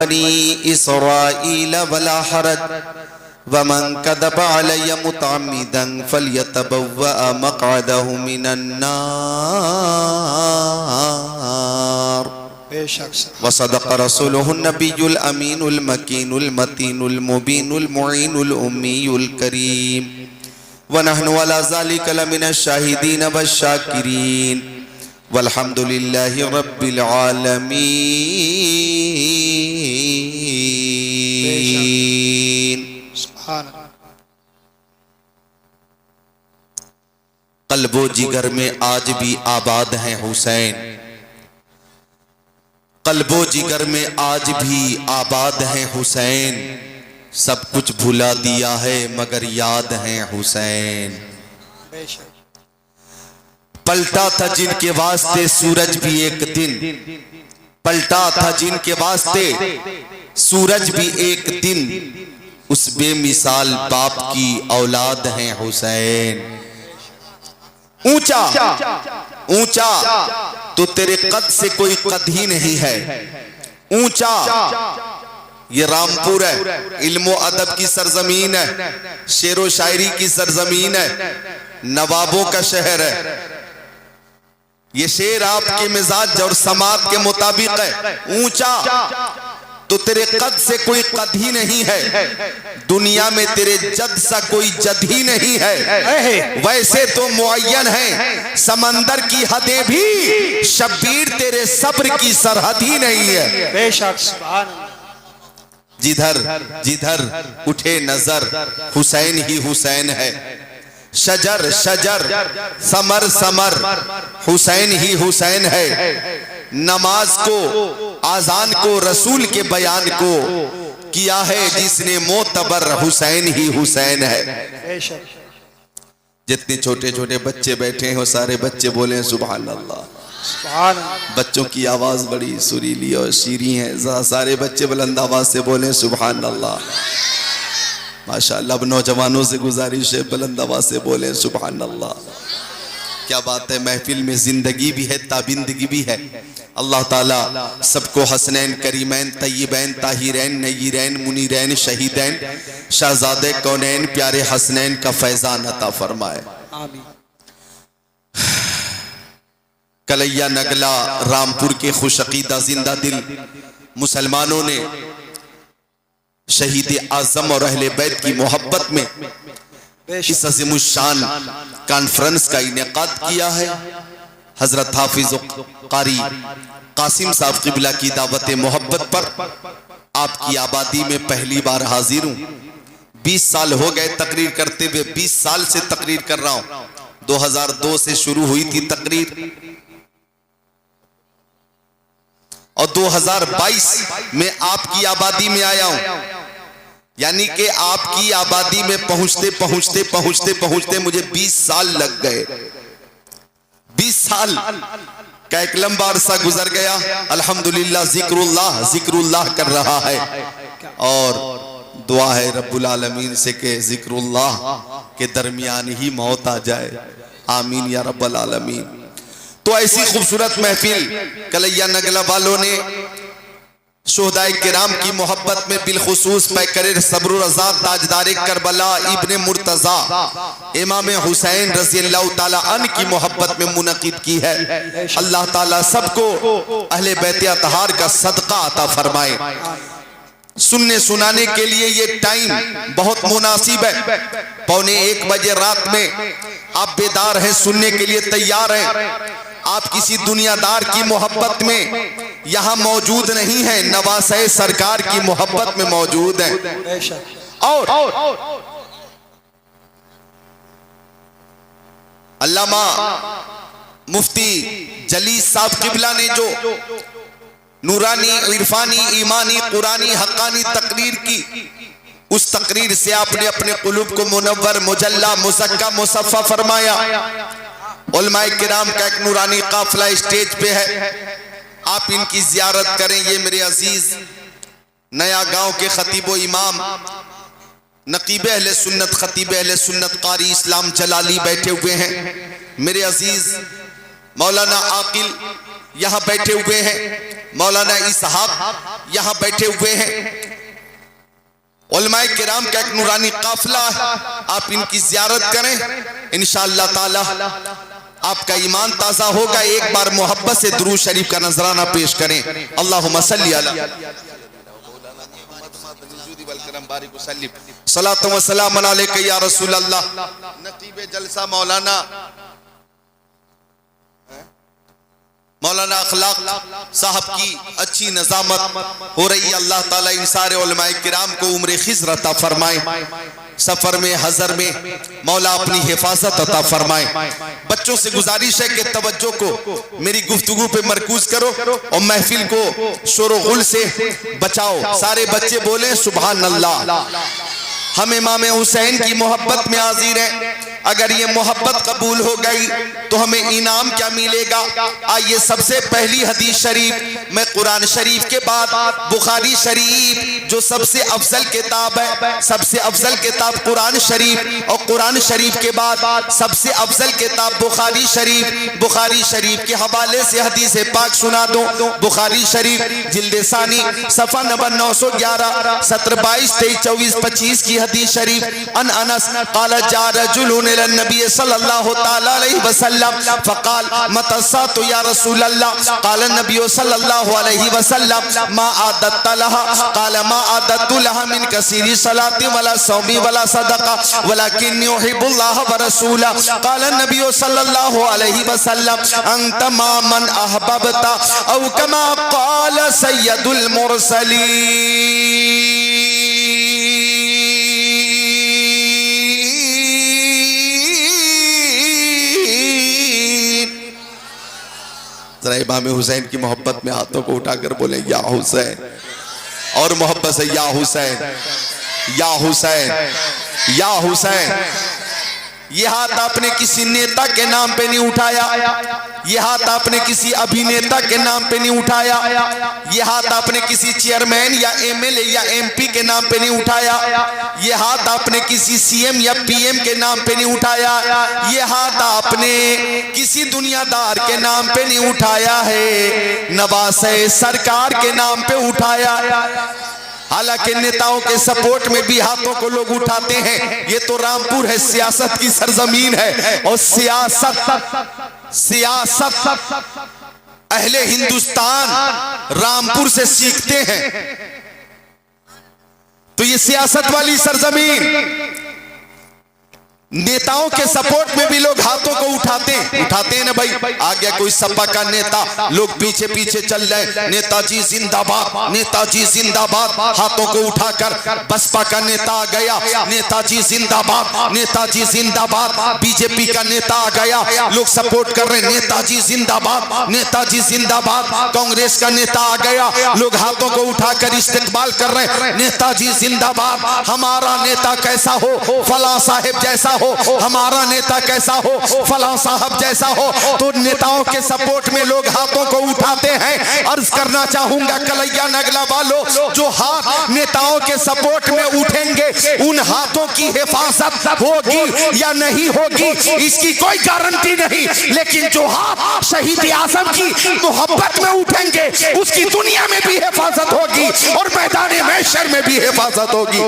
बनी इसराईल वला हरज वमन कदब अलैया मुतअम्मिदन फलयतबव्वा मक़अदहु मिनन नार वसदक़ रसूलुहुन नबियुल अमीनुल मकीनुल मतीनुल मुबीनुल मुईनुल उम्मीयुल करीम वनहनु अला ज़ालिका लमिनश शाहिदीन वश्शाकिरीन वल्हम्दुलिल्लाहि रब्बिल आलमीन। कल्बो जिगर में आज भी आबाद हैं हुसैन, कल्बो जिगर में आज भी आबाद हैं हुसैन, सब कुछ भुला दिया है मगर याद हैं हुसैन। पलटा था जिनके वास्ते सूरज भी एक दिन, पलटा था जिनके वास्ते सूरज भी एक दिन, उस बेमिसाल बाप की औलाद हैं हुसैन। ऊंचा ऊंचा तो तेरे कद से कोई कद ही नहीं है, ऊंचा ये रामपुर है, इल्मो अदब की सरजमीन है, शेरो शायरी की सरजमीन है, नवाबों का शहर है। ये शेर आपके मिजाज और समात के मुताबिक है। ऊंचा तो तेरे कद से कोई कद ही नहीं है, दुनिया में तेरे जद सा कोई जद ही नहीं है। वैसे तो मुअय्यन है समंदर की हदें भी, शब्बीर तेरे सब्र की सरहद ही नहीं है। बेशक सुभान अल्लाह। जिधर जिधर उठे नजर हुसैन ही हुसैन है, शजर शजर समर समर हुसैन ही हुसैन है। नमाज को आजान को रसूल के बयान को किया है जिसने मोतबर, हुसैन ही हुसैन है। जितने छोटे छोटे बच्चे बैठे हैं वो सारे बच्चे बोले सुभान अल्लाह। बच्चों की आवाज बड़ी सुरीली और शीरी है, सारे बच्चे बुलंद आवाज से बोले सुभान अल्लाह। माशाअल्लाह। अब नौजवानों से गुजारिश है बुलंद आवाज से बोले सुभान अल्लाह। क्या बात है, महफिल में जिंदगी भी है, ताबिंदगी भी है। अल्लाह ताला सबको हसनैन करीमैन तय्यबैन ताहिरैन नय्यरैन मुनीरैन शहीदैन शहजादे कौनैन प्यारे हसनैन का फैजान अता फरमाए। आमीन। कलैया नगला रामपुर के खुशअकीदा जिंदा दिल मुसलमानों ने शहीद आजम और अहले बैत की मोहब्बत में इस अज़ीमुश्शान कॉन्फ्रेंस का इनेकाद किया है। हजरत हाफिज कारी कासिम साहब क़िबला की दावत मोहब्बत पर आपकी आबादी में पहली बार हाजिर हूँ। 20 साल हो गए तकरीर करते हुए, 20 साल से तकरीर कर रहा हूँ। 2002 से शुरू हुई थी तकरीर और 2022 में आपकी आबादी में आया हूं। यानी कि आपकी आबादी में पहुंचते पहुंचते पहुंचते पहुंचते मुझे 20 साल लग गए। 20 साल का एक लंबा अरसा गुजर गया। अल्हम्दुलिल्लाह जिक्रुल्लाह कर रहा है और दुआ है रब्बुल आलमीन से कि जिक्रुल्लाह के दरमियान ही मौत आ जाए। आमीन या रब्बल आलमीन। तो ऐसी खूबसूरत महफिल कलैया नगला वालों ने शोहदाए किराम की मोहब्बत में बिलखुसूस पैकर सब्र रज़ा ताजदार करबला इब्ने मुर्तज़ा इमाम हुसैन रज़ियल्लाहु ताला अन्हु की मोहब्बत में मुनक़िद की है। अल्लाह ताला सबको अहले बैत अतहार का सदका अता फरमाए। सुनने सुनाने के लिए ये टाइम बहुत मुनासिब है। 1:45 बजे रात में आप बेदार हैं, सुनने के लिए तैयार हैं। आप किसी दुनियादार की मोहब्बत में यहाँ मौजूद नहीं है, नवासे सरकार की मोहब्बत में मौजूद हैं। और अल्लामा मुफ्ती जलीस साहब क़िबला ने जो नूरानी इरफानी ईमानी कुरानी हक्कानी तकरीर की, उस तकरीर से आपने अपने कुलूब को मुनव्वर मुजल्ला मुज़क्का मुसफ़्फ़ा फरमाया। उलमाए किराम का एक नूरानी काफिला स्टेज पे है, आप इनकी जियारत करें। ये मेरे अजीज नया गांव के खतीब व इमाम नकीब अहले सुन्नत खतीब अहले सुन्नत कारी इस्लाम जलाली बैठे हुए हैं। मेरे अजीज मौलाना आकिल यहाँ बैठे हुए हैं। मौलाना इसहाक यहाँ बैठे हुए हैं। उलमाए किराम का एक नूरानी काफिला है, आप इनकी ज़ियारत करें, इंशाअल्लाह ताला आपका ईमान ताज़ा होगा। एक बार मोहब्बत से दुरूद शरीफ का नजराना पेश करें। अल्लाहुम्मा सल्ली अला सलातो व सलाम अलैका या रसूल अल्लाह। नकीब जलसा मौलाना अखलाक साहब की अच्छी नज़ामत हो रही है। अल्लाह ताला इन सारे उलमाए किराम को उम्र खिज़र अता फरमाए, सफर में हजर में मौला अपनी हिफाजत अता फरमाए। बच्चों से गुजारिश है कि तवज्जो को मेरी गुफ्तगू पे मरकूज करो और महफिल को शोर गुल से बचाओ। सारे बच्चे बोले सुभान अल्लाह। हम इमाम हुसैन की मोहब्बत में हाजिर हैं। अगर ये मोहब्बत कबूल हो गई तो हमें इनाम क्या मिलेगा? आइए सबसे पहली हदीस शरीफ मैं कुरान शरीफ के बाद बुखारी शरीफ जो सबसे अफजल किताब है, सबसे अफजल किताब कुरान शरीफ और कुरान शरीफ के बाद सबसे अफजल किताब बुखारी शरीफ, बुखारी शरीफ के हवाले से हदीस पाक सुना दो। बुखारी शरीफ जिल्द सानी सफा नंबर 911 17 22 23 24 25 की हदीस शरीफ। अन अनस क़ाल जा रजुलुन इला नबी सल्लल्लाहु तआला अलैहि वसल्लम फ़क़ाल मतस्सातु या रसूल अल्लाह। क़ाल नबी सल्लल्लाहु अलैहि वसल्लम मा आदत लहा। क़ाल मा आदत लहा मिन कसीरी सलाति वला सौमी वला सदका वलाकिन्नी उहिब्बुल्लाह व रसूला। क़ाल नबी सल्लल्लाहु अलैहि वसल्लम अंत मा मन अहबबता औ कमा क़ाल सय्यदुल मुरसलीन। जरा इमाम हुसैन की मोहब्बत में हाथों को उठाकर बोले या हुसैन, और मोहब्बत से या हुसैन, या हुसैन, या हुसैन। ये हाथ आपने किसी नेता के नाम पे नहीं उठाया, ये हाथ आपने किसी अभिनेता के नाम पे नहीं उठाया, ये हाथ आपने किसी चेयरमैन या एमएलए या एमपी के नाम पे नहीं उठाया, ये हाथ आपने किसी सीएम या पीएम के नाम पे नहीं उठाया, ये हाथ आपने किसी दुनियादार के नाम पे नहीं उठाया है, नवासे सरकार के नाम पे उठाया। हालांकि नेताओं के सपोर्ट में भी हाथों को लोग उठाते हैं। ये तो रामपुर है, सियासत की सरजमीन है, और सियासत अहले हिंदुस्तान रामपुर से सीखते हैं। तो ये सियासत वाली सरजमीन, नेताओं के सपोर्ट में भी लोग हाथों को उठाते हैं ना भाई। आ गया कोई सपा का नेता, लोग पीछे पीछे चल रहे, नेताजी जिंदाबाद, नेताजी जिंदाबाद, हाथों को उठाकर। बसपा का नेता आ गया, नेताजी जिंदाबाद, नेताजी जिंदाबाद। बीजेपी का नेता आ गया, लोग सपोर्ट कर रहे, नेताजी जिंदाबाद, नेताजी जिंदाबाद। कांग्रेस का नेता आ गया, लोग हाथों को उठाकर इस्तेकबाल कर रहे, नेताजी जिंदाबाद। हमारा नेता कैसा हो, फला साहेब जैसा हो, हमारा नेता कैसा हो, फला साहब जैसा हो। तो नेताओं के सपोर्ट में लोग हाथों को उठाते हैं। अर्ज करना चाहूंगा कलैया नगला वालों, जो हाथ नेताओं के सपोर्ट में उठेंगे उन हाथों की हिफाजत होगी या नहीं होगी इसकी कोई गारंटी नहीं, लेकिन जो हाथ शहीद आजम की मोहब्बत में उठेंगे उसकी दुनिया में भी हिफाजत होगी और मैदान महशर में भी हिफाजत होगी।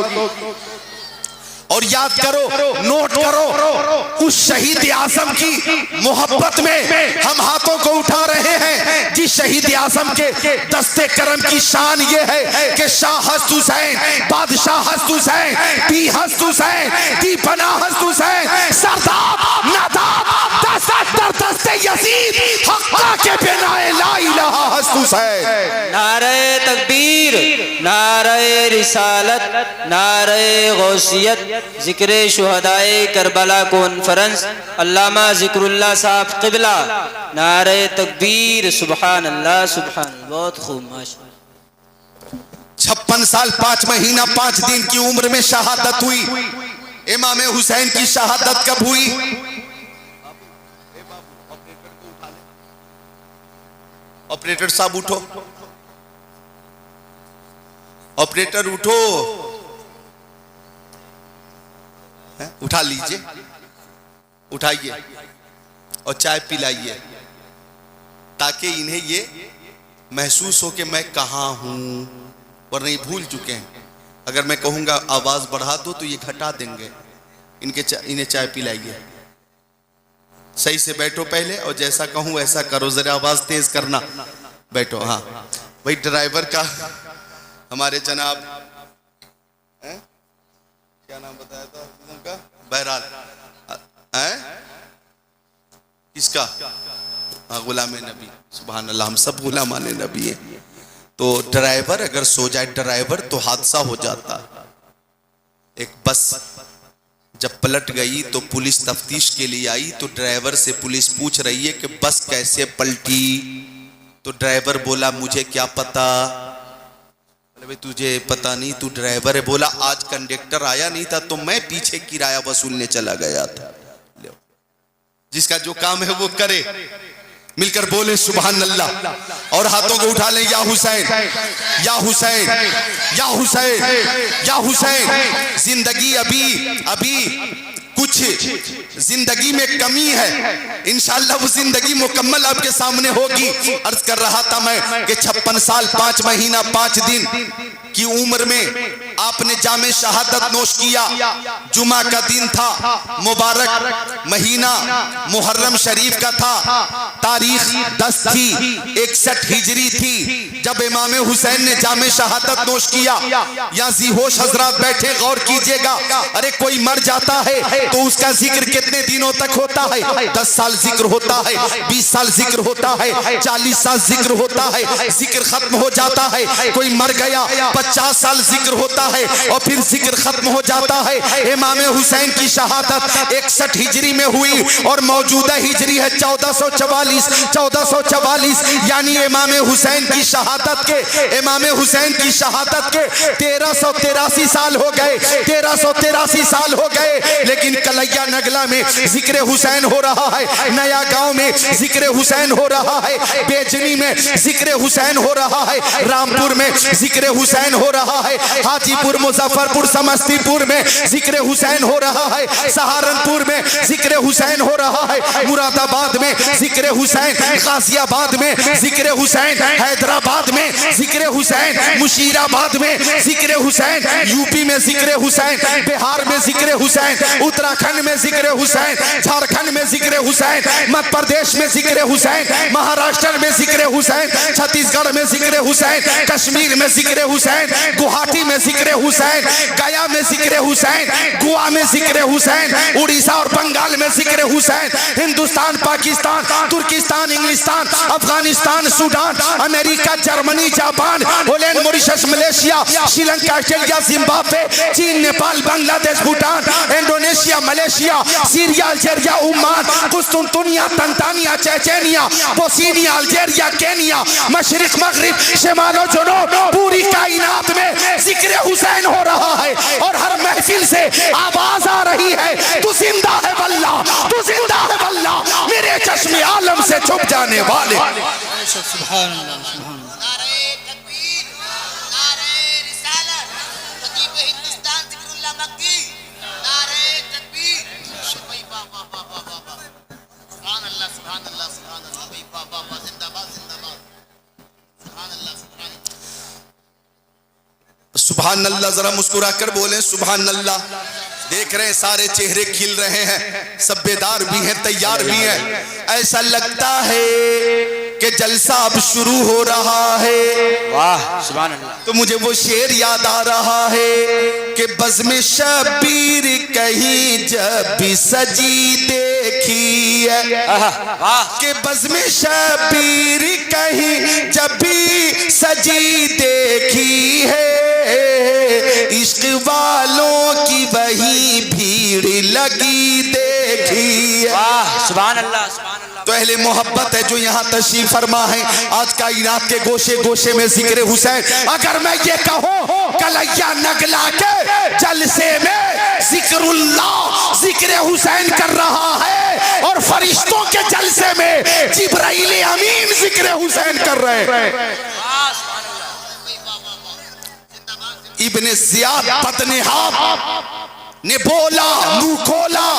और याद करो, नोट करो, उस शहीद आजम की मोहब्बत में हम हाथों को उठा रहे हैं जिस शहीद आजम के दस्ते करम की शान ये है कि शाह हस्त हुसैन, बादशाह हस्त हुसैन, पी हस्त हुसैन, दीपना हस्त हुसैन, सरदार नादाब दस्ते यजीद हक्का के बिनाए ला इलाहा हस्त हुसैन। नारे तकबीर, नारे रिसालत, नारे गौसियत, जिक्र शुहदाए करबला कॉन्फ्रेंस, अल्लामा जिक्रुल्लाह साहब क़िबला। नारे तकबीर, सुभान अल्लाह, सुभान। बहुत खूब, माशाअल्लाह। 56 साल 5 महीना 5 दिन की उम्र में शहादत हुई। इमाम हुसैन की शहादत कब हुई? ऑपरेटर साहब उठो, ऑपरेटर उठो, उठा लीजिए, उठाइए और चाय पिलाइए ताकि इन्हें ये महसूस हो कि मैं कहाँ हूँ, वरना ये भूल चुके हैं। अगर मैं कहूँगा आवाज़ बढ़ा दो तो ये घटा देंगे। इन्हें चाय पिलाइए, सही से बैठो पहले, और जैसा कहूँ वैसा करो, जरा आवाज़ तेज करना। बैठो। हाँ भाई, ड्राइवर का हमारे जनाब क्या नाम बताया था उनका? बहरहाल किसका? हाँ, गुलाम नबी। सुभान अल्लाह, हम सब गुलामान नबी हैं। तो ड्राइवर अगर सो जाए ड्राइवर तो हादसा हो जाता। एक बस जब पलट गई तो पुलिस तफ्तीश के लिए आई, तो ड्राइवर से पुलिस पूछ रही है कि बस कैसे पलटी? तो ड्राइवर बोला मुझे क्या पता। भाई तुझे पता नहीं, तू ड्राइवर है। बोला आज कंडक्टर आया नहीं था तो मैं पीछे किराया वसूलने चला गया था। जिसका जो काम है वो करे। मिलकर बोले सुभान अल्लाह, और हाथों को उठा लें, या हुसैन या हुसैन या हुसैन या हुसैन। जिंदगी अभी कुछ जिंदगी में कमी है, इंशाअल्लाह वो जिंदगी मुकम्मल आपके सामने होगी। अर्ज कर रहा था मैं कि 56 साल 5 महीना 5 दिन की उम्र में आपने जामे शहादत नोश किया। जुमा का दिन था, मुबारक महीना मुहर्रम शरीफ का था, तारीख 10 थी, 61 हिजरी थी जब इमाम हुसैन ने जामे शहादत नोश किया। यहाँ ज़ीहोश हजरात बैठे, गौर कीजिएगा। अरे कोई मर जाता है तो उसका जिक्र कितने दिनों तक होता है? 10 साल जिक्र होता है, 20 साल जिक्र होता है, 40 साल जिक्र होता है, जिक्र खत्म हो जाता है। कोई मर गया 50 साल जिक्र होता है और फिर जिक्र खत्म हो जाता है। इमाम हुसैन की शहादत 61 हिजरी में हुई और मौजूदा हिजरी है 1444, यानी इमाम हुसैन की शहादत के 1383 साल हो गए, 1383 साल हो गए। लेकिन कलैया नगला में जिक्र हुसैन हो रहा है, नया गांव में जिक्र हुसैन हो रहा है, बेजनी में जिक्र हुसैन हो रहा है, रामपुर में जिक्र हुसैन हो रहा है, हाजीपुर मुजफ्फरपुर समस्तीपुर में जिक्र हुसैन हो रहा है, सहारनपुर में जिक्र हुसैन हो रहा है, मुरादाबाद में जिक्र हुसैन, गाजियाबाद में जिक्र हुसैन, हैदराबाद में जिक्र हुसैन, मुशीराबाद में जिक्र हुसैन, यूपी में जिक्र हुसैन, बिहार में जिक्र हुसैन, उत्तराखंड में जिक्र हुसैन, झारखंड में जिक्र हुसैन, मध्य प्रदेश में जिक्र हुसैन, महाराष्ट्र में जिक्र हुसैन, छत्तीसगढ़ में जिक्र हुसैन, कश्मीर में जिक्र हुसैन, गुवाहाटी में जिक्र हुसैन, गया में जिक्र हुसैन, गोवा में जिक्र हुसैन, उड़ीसा और बंगाल में जिक्र हुसैन, हिंदुस्तान, पाकिस्तान, तुर्किस्तान, इंग्लिस्तान, Afghanistan, Sudan, America, Germany, Japan, Holland, Mauritius, Malaysia, Sri Lanka, Australia, Zimbabwe, चीन, Nepal, Bangladesh, Bhutan, Indonesia, Malaysia, Syria, Algeria, Oman, कुस्तुनतुनिया, Tanzania, Chechnya, Bosnia, Algeria, Kenya, मशरिक, मगरिब, शिमाल और जुनूब, पूरी कायनात में जिक्र हुसैन हो रहा है। और हर महफिल से आवाज आ रही है, तू जिंदा है वल्ला, तू जिंदा है वल्ला, मेरे चश्मे आलम से छुप जाने वाले। सुभान अल्लाह, सुभान अल्लाह। सुभान अल्लाह, जरा मुस्कुरा कर बोले सुभान अल्लाह। देख रहे हैं सारे चेहरे खिल रहे हैं, सब बेदार भी हैं, तैयार भी हैं। ऐसा लगता है कि जलसा अब शुरू हो रहा है। वाह सुभान अल्लाह। तो मुझे वो शेर याद आ रहा है कि बज़्म शबीर कहीं जब भी सजी देखी है, कि बज़्म शबीर कहीं जब भी सजी देखी है, इश्क वालों की वही भीड़ लगी देखी है। वाह सुभान अल्लाह, सुभान अल्लाह। तो अहले मोहब्बत है जो यहाँ तशरीफ फरमा है, आज कायनात के गोशे गोशे में जिक्र हुसैन। अगर मैं ये कहूँ कलैया नगला के जलसे में जिक्रुल्लाह जिक्र हुसैन कर रहा है, और फरिश्तों के जलसे में जिब्राइल अमीन जिक्र हुसैन कर रहे हैं। इब्ने ज़ियाद बदनिहाब ने बोला, मुंह खोला,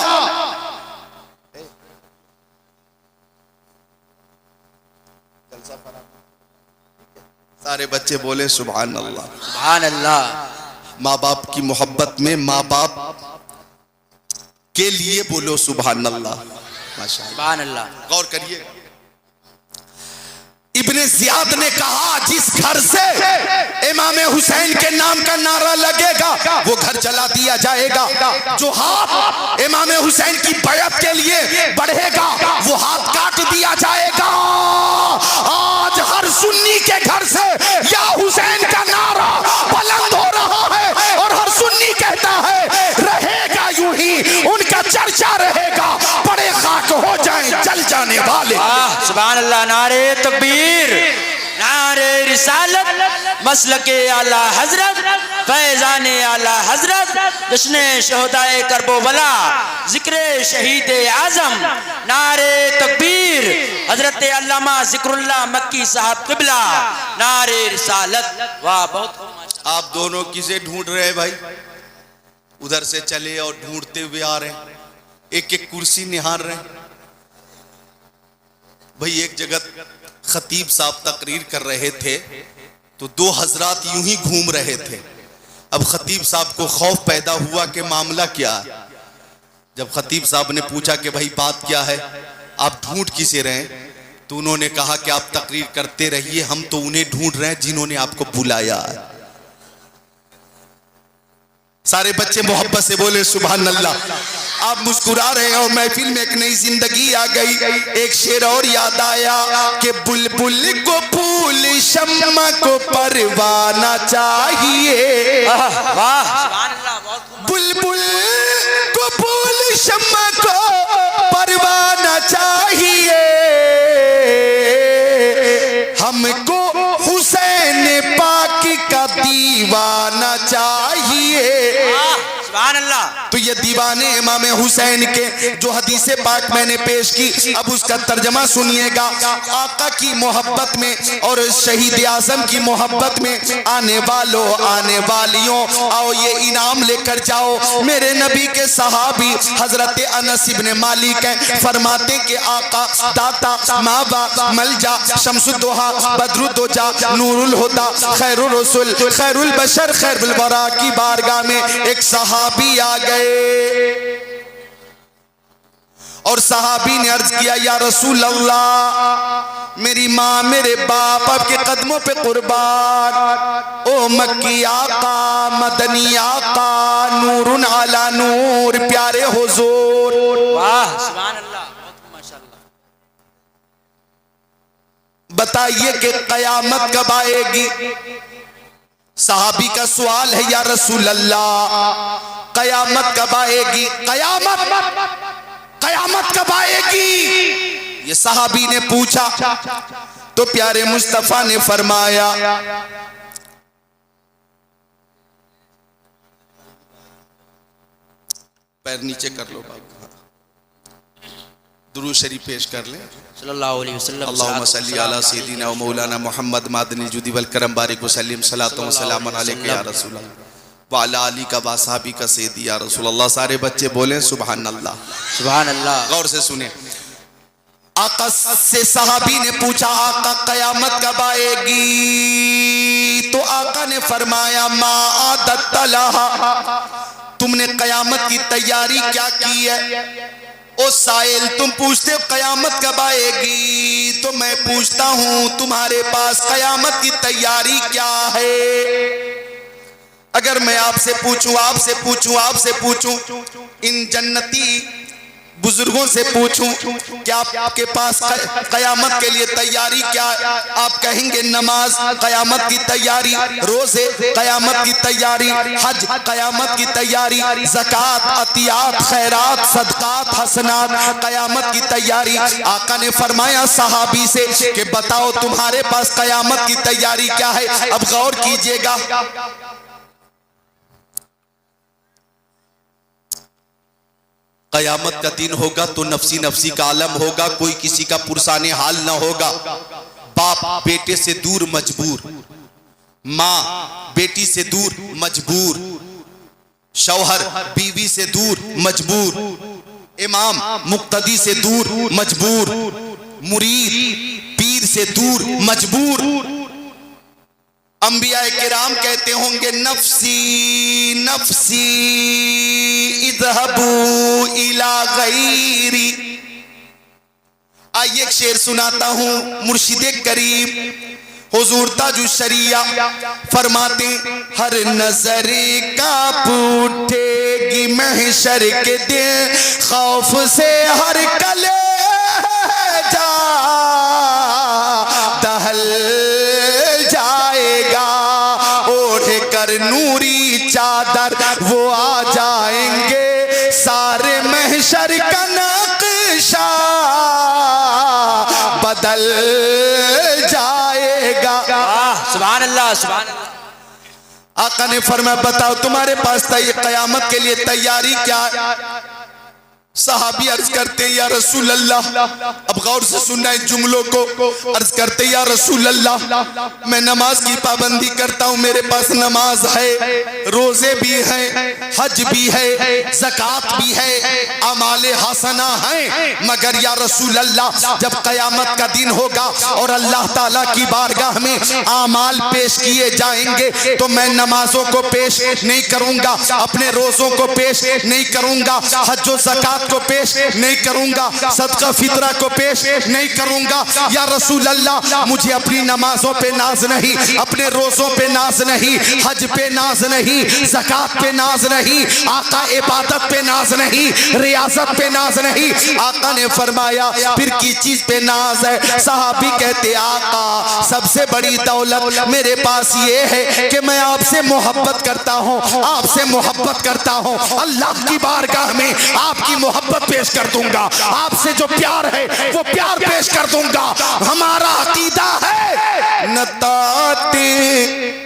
सारे बच्चे बोले सुभान अल्लाह। सुभान अल्लाह। माँ बाप की मोहब्बत में माँ बाप के लिए बोलो सुभान अल्लाह। माशाअल्लाह, सुभान अल्लाह। गौर करिए। इब्ने जियाद ने कहा जिस घर से इमाम हुसैन के नाम का नारा लगेगा वो घर जला दिया जाएगा। जो हाथ इमाम हुसैन की बैअत के लिए बढ़ेगा वो हाथ काट दिया जाएगा। आज हर सुन्नी के घर से या हुसैन का नारा बुलंद हो रहा है और हर सुन्नी कहता है रहेगा यूं ही, उनका चर्चा रहेगा, बड़े खाक हो जाएं जल जाने वाले। सुभान अल्लाह। नारे तकबीर, नारे रिसालत, मसलके आला हजरत, फैजाने आला हजरत, जश्ने शहदाए करबला, जिक्रे शहीद आजम। नारे तकबीर, हजरत अल्लामा जिक्रुल्लाह मक्की साहब किबला। नारे रिसालत। वाह, बहुत। आप दोनों किसे ढूंढ रहे हैं भाई? उधर से चले और ढूंढते हुए आ रहे हैं, एक एक कुर्सी निहार रहे हैं। भाई एक जगह खतीब साहब तकरीर कर रहे थे तो दो हजरात यूं ही घूम रहे थे। अब खतीब साहब को खौफ पैदा हुआ कि मामला क्या है। जब खतीब साहब ने पूछा कि भाई बात क्या है, आप ढूंढ किसे रहे हैं, तो उन्होंने कहा कि आप तकरीर करते रहिए, हम तो उन्हें ढूंढ रहे हैं जिन्होंने आपको बुलाया है। सारे बच्चे मोहब्बत से बोले सुभान अल्लाह। आप मुस्कुरा रहे हैं और महफिल में एक नई जिंदगी आ गई। एक शेर और याद आया कि बुलबुल को फूल शम्मा को परवाना चाहिए। बुलबुल को फूल शम्मा को परवाना चाहिए, हमको हुसैन पाक का दीवाना चाहिए। सुभान अल्लाह। तो ये दीवाने इमाम हुसैन के जो हदीसे पाक मैंने पेश की, अब उसका तर्जमा सुनिएगा। आका की मोहब्बत में और शहीद आजम की मोहब्बत में आने वालों, आने वालियों, आओ ये इनाम लेकर जाओ। मेरे नबी के सहाबी हजरत अनस इब्ने मालिक हैं, फरमाते के आका दाता माबा मलजा शम्सुद्दोहा बदरुद्दोजा नूरुल हुदा खैरुल रसूल खैरुल बशर खैरुल वरा की बारगाह में एक सहाबी आ गए और सहाबी ने अर्ज किया या रसूल अल्लाह, मेरी माँ मेरे बाप आपके कदमों पे कुर्बान। ओ मक्की आका, मदनी आका, नूरुन अला नूर, प्यारे हुजूर। वाह, सुभान अल्लाह, माशाअल्लाह। बताइए कि कयामत कब आएगी? सहाबी का सवाल है या रसूल अल्लाह, कयामत कब आएगी? कयामत कब आएगी? ये सहाबी ने पूछा तो प्यारे मुस्तफा ने फरमाया पैर नीचे कर लो बाबू, दुरूद शरीफ पेश कर ले। सल्लल्लाहु अलैहि वसल्लम। अल्लाहुम्मा सल्ली अला सय्यिदिना व मौलाना मुहम्मद मादनी जुदी वल करम बारिक व सल्लिम सलातो व सलाम अलैका या रसूल अल्लाह व अला आली का व असहाबी का सय्यदी या रसूल अल्लाह। सारे बच्चे बोलें सुभान अल्लाह। सुभान अल्लाह। गौर से सुने। आका से सहाबी ने पूछा आका कयामत कब आएगी? तो आका ने फरमाया मा आदत लहा, तुमने कयामत की तैयारी क्या की है? ओ साइल, तुम पूछते हो कयामत कब आएगी, तो मैं पूछता हूं तुम्हारे पास कयामत की तैयारी क्या है? अगर मैं आपसे पूछूं इन जन्नती बुजुर्गों से पूछूं कि आपके पास कयामत के लिए तैयारी क्या है? आप कहेंगे नमाज कयामत की तैयारी, रोजे कयामत की तैयारी, हज कयामत की तैयारी, ज़कात, अतियात, खैरात, सदकात, हसनात कयामत की तैयारी। आका ने फरमाया सहाबी से कि बताओ तुम्हारे पास कयामत की तैयारी क्या है? अब गौर कीजिएगा, कयामत का दिन होगा तो नफसी नफसी का आलम होगा, कोई किसी का पुरसाने हाल ना होगा। बाप बेटे से दूर मजबूर, माँ बेटी से दूर मजबूर, शौहर बीवी से दूर मजबूर, इमाम मुक्तदी से दूर मजबूर, मुरीद पीर से दूर मजबूर। अंबिया किराम कहते होंगे नफ्सी नफ्सी इज़हबू इला गैरी। आइए एक शेर सुनाता हूं। मुर्शिदे करीम हुजूर ताजुश शरिया फरमाते हर नजर कांप उठेगी महशर के दिन खौफ से हर कलेजा दहल जाएगा। ओढ़ कर नूरी चादर वो आ जाएंगे सारे महशर का नक्शा बदल जाएगा। सुभान अल्लाह सुभान अल्लाह। आका ने फरमाया बताओ तुम्हारे पास क़यामत के लिए तैयारी क्या है? सहाबी अर्ज करते हैं या रसूल अल्लाह, अब गौर से सुनना है जुमलों को। अर्ज करते या रसूल अल्लाह मैं नमाज की पाबंदी करता हूँ, मेरे पास नमाज है, रोजे भी हैं, हज भी है, ज़कात भी है, अमाले हसना है, मगर या रसूल अल्लाह जब क़यामत का दिन होगा और अल्लाह ताला की बारगाह में आमाल पेश किए जाएंगे तो मैं नमाजों को पेश नहीं करूंगा, अपने रोजों को पेश नहीं करूंगा, हज और ज़कात को पेश नहीं करूंगा, सदका फितरा को पेश नहीं करूंगा। या रसूल अल्लाह मुझे अपनी नमाजों पे नाज नहीं, अपने रोजों पे नाज नहीं, हज पे नाज नहीं, ज़कात पे नाज नहीं, आका इबादत पे नाज नहीं, रियासत पे नाज नहीं। आका ने फरमाया फिर किस चीज पे नाज है? सहाबी कहते आका सबसे बड़ी दौलत मेरे पास ये है कि मैं आपसे मोहब्बत करता हूँ, आपसे मोहब्बत करता हूँ, अल्लाह की बारगाह में आपकी मोहब्बत पेश कर दूंगा, आपसे जो प्यार है वो प्यार पेश कर दूंगा। हमारा अकीदा है न ताते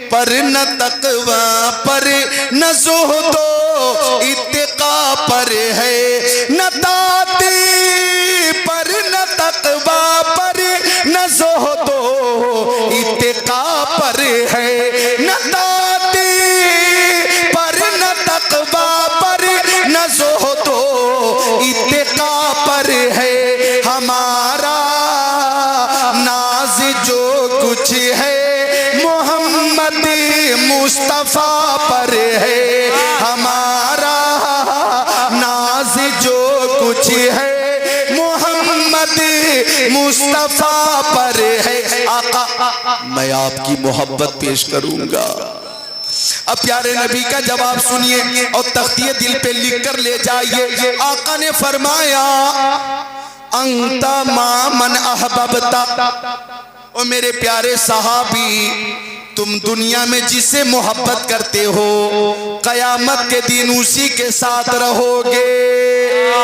पर न तकवा पर न ज़ुहदो इत्तिका पर है, न ताते पर न तकवा पर न ज़ुहदो इत्तिका पर है, न ताते पर न तकवा पर न ज़ुहदो इत्तिका पर है। हमारा नाज जो कुछ है मोहम्मद मुस्तफा पर है, हमारा नाज जो कुछ है मोहम्मद मुस्तफा पर है। आका मैं आपकी मोहब्बत पेश करूंगा। अब प्यारे नबी का जवाब सुनिए और तख्तिए दिल पे लिख कर ले जाइए। आका ने फरमाया अंता मामन अहबबता, ओ मेरे प्यारे सहाबी तुम दुनिया में जिसे मोहब्बत करते हो कयामत के दिन उसी के साथ रहोगे।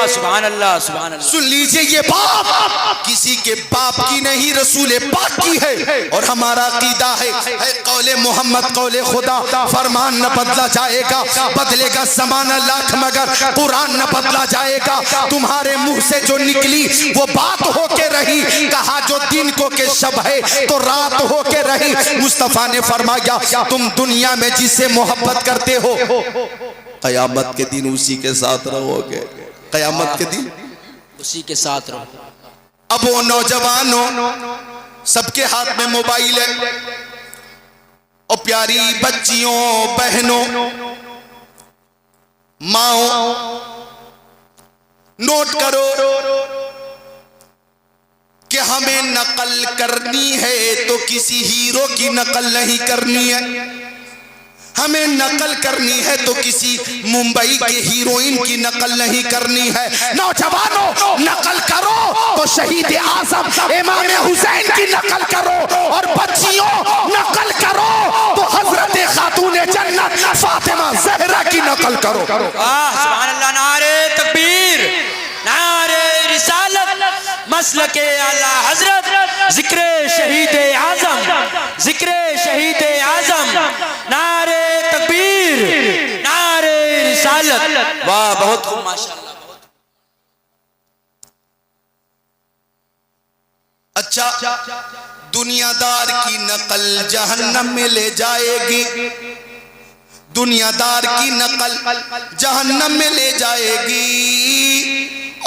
सुभान अल्लाह सुभान अल्लाह। सुन लीजिए ये बात किसी के बाप की नहीं रसूल पाक की है और हमारा अकीदा है कौले मोहम्मद कौले खुदा। फरमान न बदला जाएगा, बदलेगा ज़माना लाख मगर कुरान न बदला जाएगा। तुम्हारे मुंह से जो निकली वो बात होके रही, कहा जो दिन को के शब है तो रात होके रही। मुस्तफा ने फरमाया तुम दुनिया में जिसे मोहब्बत करते हो कयामत के दिन उसी के साथ रहोगे, कयामत के दिन उसी के साथ रहो। अब वो नौजवानों सबके हाथ में मोबाइल है और प्यारी बच्चियों बहनों माओ नोट करो कि हमें नकल करनी है तो किसी हीरो की नकल नहीं करनी है, हमें नकल करनी है तो किसी मुंबई के हीरोइन की नकल नहीं करनी है। नौजवानों नकल करो तो शहीद आजम इमाम हुसैन की नकल करो, और बच्चियों नकल करो तो हजरत खातून जन्नत फातिमा ज़हरा की नकल करो। सुभान अल्लाह। नारे तकबीर, नारे रिसालत, मसलके आला हजरत, जिक्र शहीद आजम, जिक्र शहीद आजम, नारे तकबीर, नारे रिसालत। वाह बहुत खूब माशाअल्लाह। अच्छा दुनियादार की नकल जहन्नम में ले जाएगी, दुनियादार की नकल जहन्नम में ले जाएगी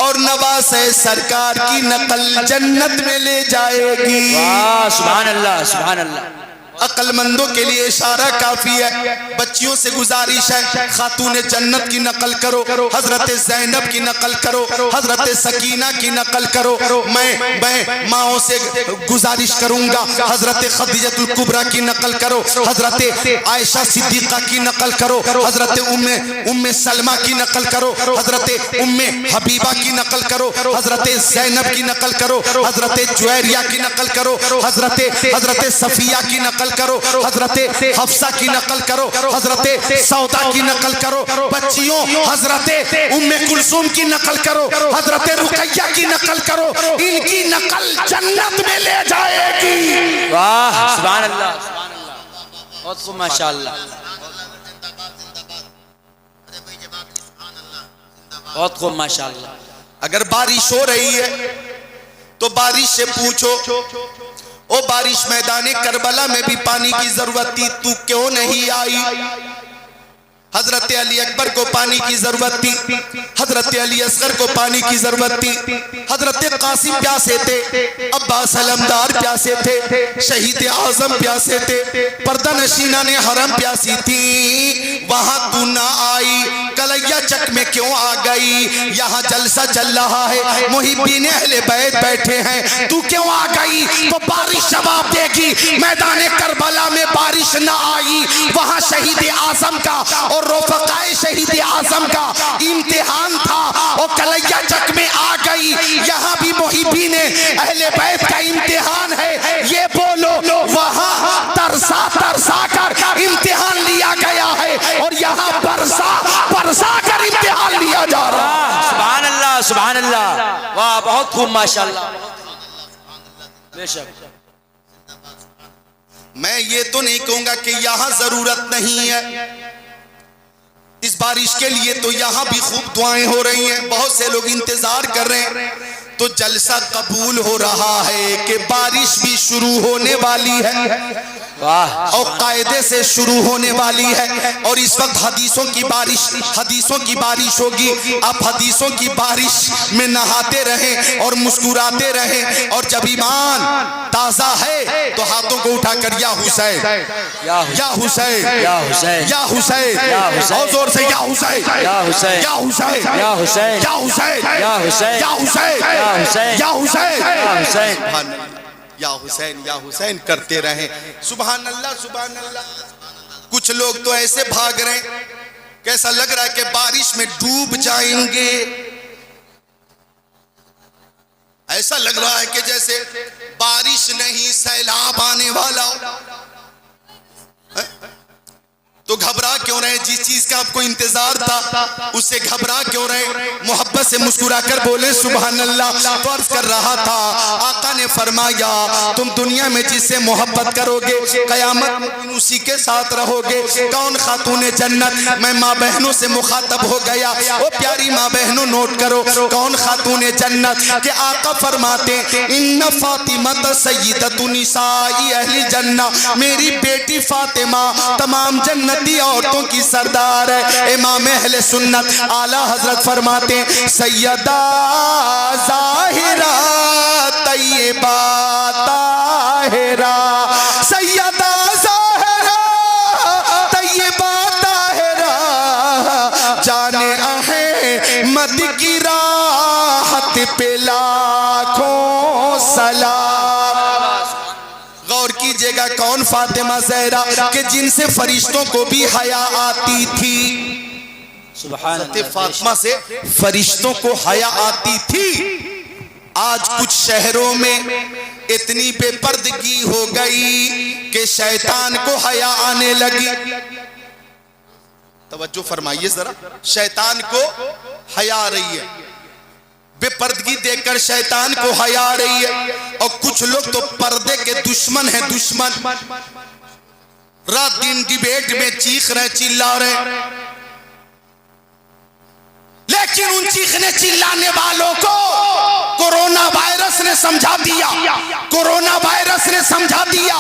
और नवासे सरकार की नकल जन्नत में ले जाएगी। वाह सुभान अल्लाह सुभान अल्लाह। अक्लमंदों के लिए इशारा काफी है। बच्चियों से गुजारिश है, खातून जन्नत की नकल करो, हजरत ज़ैनब की नकल करो, हजरत सकीना की नकल करो। मैं माओ से गुजारिश करूंगा, हजरत खदीजतुल कुबरा की नकल करो, हजरत आयशा सिद्दीका की नकल करो, हजरत उम्मे सलमा की नकल करो, हजरत उम्मे हबीबा की नकल करो, हजरत ज़ैनब की नकल करो, हजरत जुवैरिया की नकल करो, हजरत सफिया की नकल करो, हजरत हफ्सा की नकल करो, हजरत सौदा की नकल करो। बच्चियों हजरत उम्मे कुलसूम की नकल करो, हजरत रुकैया की नकल करो। इनकी नकल जन्नत में ले जाएगी। वाह सुभान अल्लाह, बहुत खूब माशाअल्लाह, बहुत खूब माशाअल्लाह। अगर बारिश हो रही है तो बारिश से पूछो, ओ बारिश मैदाने करबला में भी पानी की जरूरत थी, तू क्यों नहीं आई? हजरत अली अकबर को पानी की जरूरत थी, हजरत अली असगर को पानी की जरूरत थी, हजरत कासिम प्यासे थे, अब्बास अलमदार प्यासे थे, शहीद आजम प्यासे थे, पर्दा नशीना ने हरम प्यासी थी। वहां तू ना आई, कलैया चक में क्यों आ गई? यहाँ जलसा चल रहा है, मुहिब्बीन अहले बैत बैठे हैं, तू क्यों आ गई? तो बारिश जवाब देगी, मैदान करबला में बारिश ना आई, वहां शहीद आजम का और रोफकाए शहीद आजम का इम्तिहान था और कलैया चक में आ गई। यहाँ भी मुहिब्बीन अहले बैत का इम्तिहान है, ये बोलो। वहाँ तरसा तरसा कर इम्तिहान लिया गया है और यहाँ बरसा बरसा कर इम्तिहान लिया जा रहा है। सुभान अल्लाह, सुभान अल्लाह, वाह बहुत खूब माशाअल्लाह, बेशक। मैं ये तो नहीं कहूंगा कि यहाँ जरूरत नहीं है इस बारिश के लिए, तो यहाँ भी खूब दुआएं हो रही हैं, बहुत से लोग इंतजार कर रहे हैं। तो जलसा कबूल हो रहा है कि बारिश भी शुरू होने वाली है और कायदे से शुरू होने वाली है। और इस वक्त हदीसों की बारिश होगी। आप हदीसों की बारिश में नहाते रहें और मुस्कुराते रहें। और जब ईमान ताजा है तो हाथों को उठाकर या हुसैन, या हुसैन, या हुसैन, या हुसैन, और जोर से या हुसैन, या हुसैन, या हुसैन, या हुसैन, या हुसैन, या हुसैन, या हुसैन, या हुसैन, या हुसैन, या हुसैन, या हुसैन, या हुसैन करते रहें। सुभान अल्लाह, सुभान अल्लाह। कुछ लोग तो ऐसे भाग रहे हैं कैसा लग रहा है कि बारिश में डूब जाएंगे। ऐसा लग रहा है कि जैसे बारिश नहीं सैलाब आने वाला हो। तो घबरा क्यों रहे? जिस चीज का आपको इंतजार था उससे घबरा क्यों रहे? मोहब्बत से मुस्कुराकर बोले सुभान अल्लाह। तो अर्ज कर रहा था, आका ने फरमाया तुम दुनिया में जिससे मोहब्बत करोगे कयामत में उसी के साथ रहोगे। कौन खातून जन्नत? मैं माँ बहनों से मुखातब हो गया। ओ प्यारी माँ बहनों नोट करो, कौन खातून जन्नत? के आका फरमाते इन्ना फातिमा सय्यदतु निसाई अहली जन्नत, मेरी बेटी फातिमा तमाम जन्नत औरतों की सरदार है। इमाम अहले सुन्नत आला हजरत फरमाते सैयदा ज़ाहिरा तैयबा ताहिरा, सैयदा ज़ाहिरा तैयबा ताहिरा, जाने अहमद की राहत पे लाखों सलाम। गौर कीजिएगा, कौन? फातिमा ज़हरा के जिनसे फरिश्तों को भी हया आती थी। सुभान अल्लाह, फातिमा से फरिश्तों को हया आती थी। आज कुछ शहरों में इतनी बेपर्दगी हो गई कि शैतान को हया आने लगी। तवज्जो फरमाइए जरा, शैतान को हया आ रही है, बेपर्दगी देखकर शैतान को हया आ रही है। और कुछ लोग तो पर्दे के दुश्मन हैं, दुश्मन। रात दिन डिबेट में चीख रहे, चिल्ला रहे, लेकिन उन चीखने चिल्लाने वालों को कोरोना वायरस ने समझा दिया, कोरोना वायरस ने समझा दिया।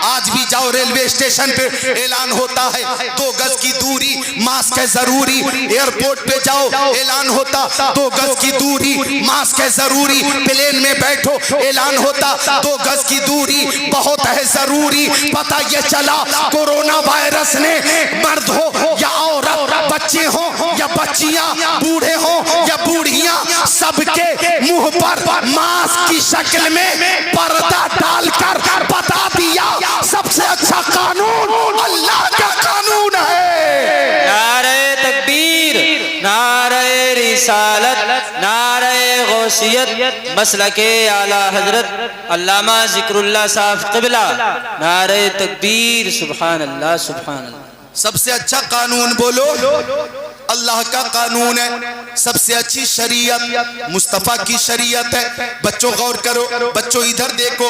आज भी जाओ रेलवे स्टेशन पे ऐलान होता है 2 गज की दूरी, मास्क है जरूरी, एयरपोर्ट पे जाओ ऐलान होता 2 गज की दूरी, मास्क है जरूरी, प्लेन में बैठो ऐलान होता 2 गज की दूरी बहुत है जरूरी। पता ये चला कोरोना वायरस ने मर्द हो या औरत, बच्चे हो या बच्चियां, बूढ़े हो या बूढ़ियां, सबके मुंह पर मास्क की शक्ल में पर्दा डालकर बता दिया सबसे अच्छा कानून अल्लाह का कानून है। नारे तकबीर, नारे रिसालत, नारे गौसियत, मसलके आला हजरत अल्लामा जिक्रुल्लाह साहब क़िबला, नारे तकबीर, सुभान अल्लाह सुभान अल्लाह। सबसे अच्छा कानून बोलो अल्लाह का कानून है। सबसे अच्छी शरीयत मुस्तफा की शरीयत है। बच्चों गौर करो, बच्चों इधर देखो,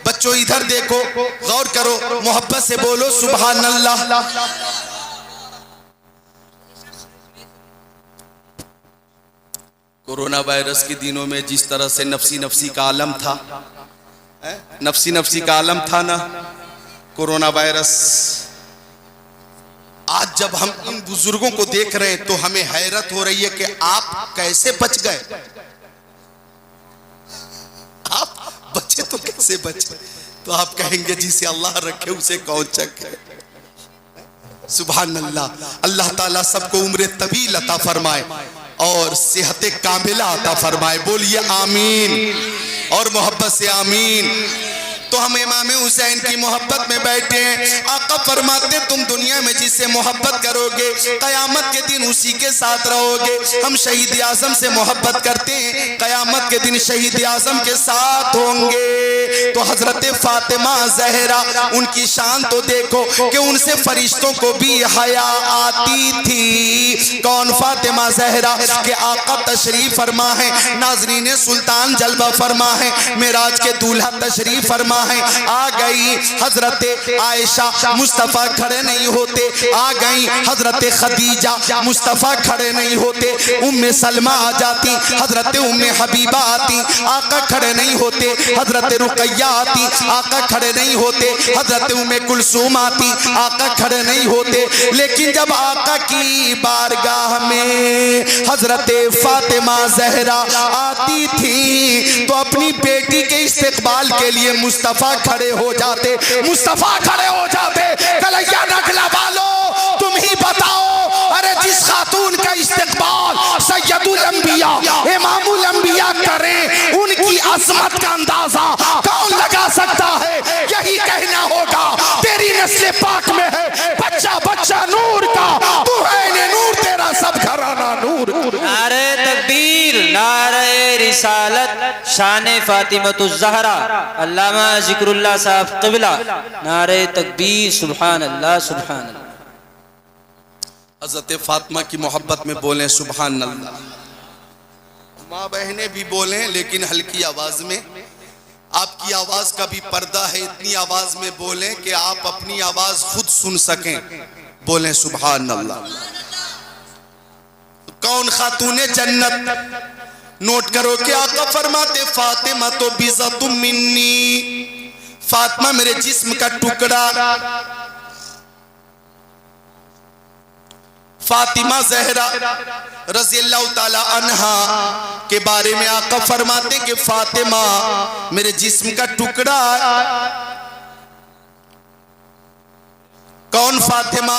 बच्चों इधर देखो, गौर करो, मोहब्बत से बोलो सुभान अल्लाह। कोरोना वायरस के दिनों में जिस तरह से नफसी नफसी का आलम था, नफसी नफसी का आलम था ना कोरोना वायरस, आज जब हम इन बुजुर्गों को देख रहे हैं तो हमें हैरत हो रही है कि आप कैसे बच गए। आप बचे तो कैसे बचे? तो आप कहेंगे जिसे अल्लाह रखे उसे कौन चखे। सुभान अल्लाह। अल्लाह ताला सबको उम्र तवील अता फरमाए और सेहत कामिला अता फरमाए। बोलिए आमीन और मोहब्बत से आमीन। तो हम इमाम हुसैन की मोहब्बत में बैठे हैं। आका फरमाते तुम दुनिया में जिससे मोहब्बत करोगे कयामत के दिन उसी के साथ रहोगे। हम शहीद आजम से मोहब्बत करते हैं, कयामत के दिन शहीद आजम के साथ होंगे। तो हजरत फातिमा जहरा उनकी शान तो देखो कि उनसे फरिश्तों को भी हया आती थी। कौन? फातिमा जहरा के आका तशरीफ फरमा है, नाजरीन सुल्तान जलवा फरमा है, मेराज के दूल्हा तशरीफ फरमा है। आ गई हजरत आयशा, मुस्तफा खड़े नहीं होते। आ गई हजरत खदीजा, मुस्तफा खड़े नहीं होते। उम्मे सलमा आ जाती, हजरत उम्मे हबीबा आती, आका खड़े नहीं होते। हजरत रुकैया आती, आका खड़े नहीं होते। हजरत उम्मे कुलसूम आती, आका खड़े नहीं होते। लेकिन जब आका की बारगाह में हजरत फातिमा जहरा आती थी तो अपनी बेटी के इस्तेकबाल के लिए मुस्तफा खड़े हो जाते, मुस्तफा खड़े हो जाते। कलैया नगला वालो तुम ही बताओ, अरे जिस खातून का इस्तेकबाल सैयदुल अंबिया इमामुल अंबिया करें उनकी अजमत का अंदाजा कौन लगा सकता है? यही कहना होगा तेरी नस्ल पाक में है बच्चा बच्चा नूर का, तू है नूर, तेरा सब घराना नूर। नारे तकबीर, नारे रिसालत, शान फातिमतुज़ ज़हरा अल्लामा जिक्रुल्लाह साहब क़िबला, नारे तकबीर, सुभान अल्लाह सुभान अल्लाह। हज़रत फातिमा की मोहब्बत में बोलें सुभान अल्लाह। माँ बहनें भी बोलें लेकिन हल्की आवाज में। आपकी आवाज का भी पर्दा है, इतनी आवाज में बोलें कि आप अपनी आवाज खुद सुन सकें। बोलें सुभान अल्लाह। कौन खातूने जन्नत? नोट करो कि आका फरमाते फातिमा तो बिज़तुम मिन्नी, फातिमा मेरे जिस्म का टुकड़ा। फातिमा जहरा रज़ियल्लाहु ताला अन्हा के बारे में आका फरमाते कि फातिमा मेरे जिस्म का टुकड़ा। कौन फातिमा?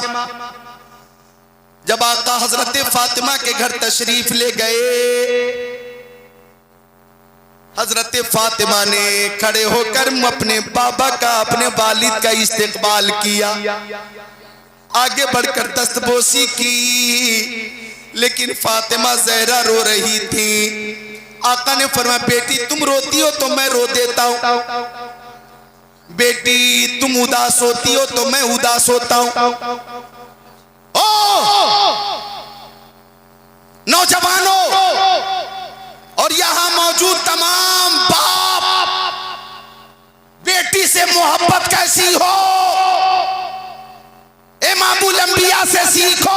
जब आका हजरत फातिमा के घर तशरीफ ले गए, हजरत फातिमा ने खड़े होकर अपने बाबा का, अपने वालिद का इस्तेकबाल किया, आगे बढ़कर दस्तबोसी की। लेकिन फातिमा जहरा रो रही थी। आका ने फरमाया बेटी तुम रोती हो तो मैं रो देता हूं, बेटी तुम उदास होती हो तो मैं उदास होता हूं। नौजवानों और यहां मौजूद तमाम बाप, बेटी से मोहब्बत कैसी हो इमामुल अंबिया से सीखो।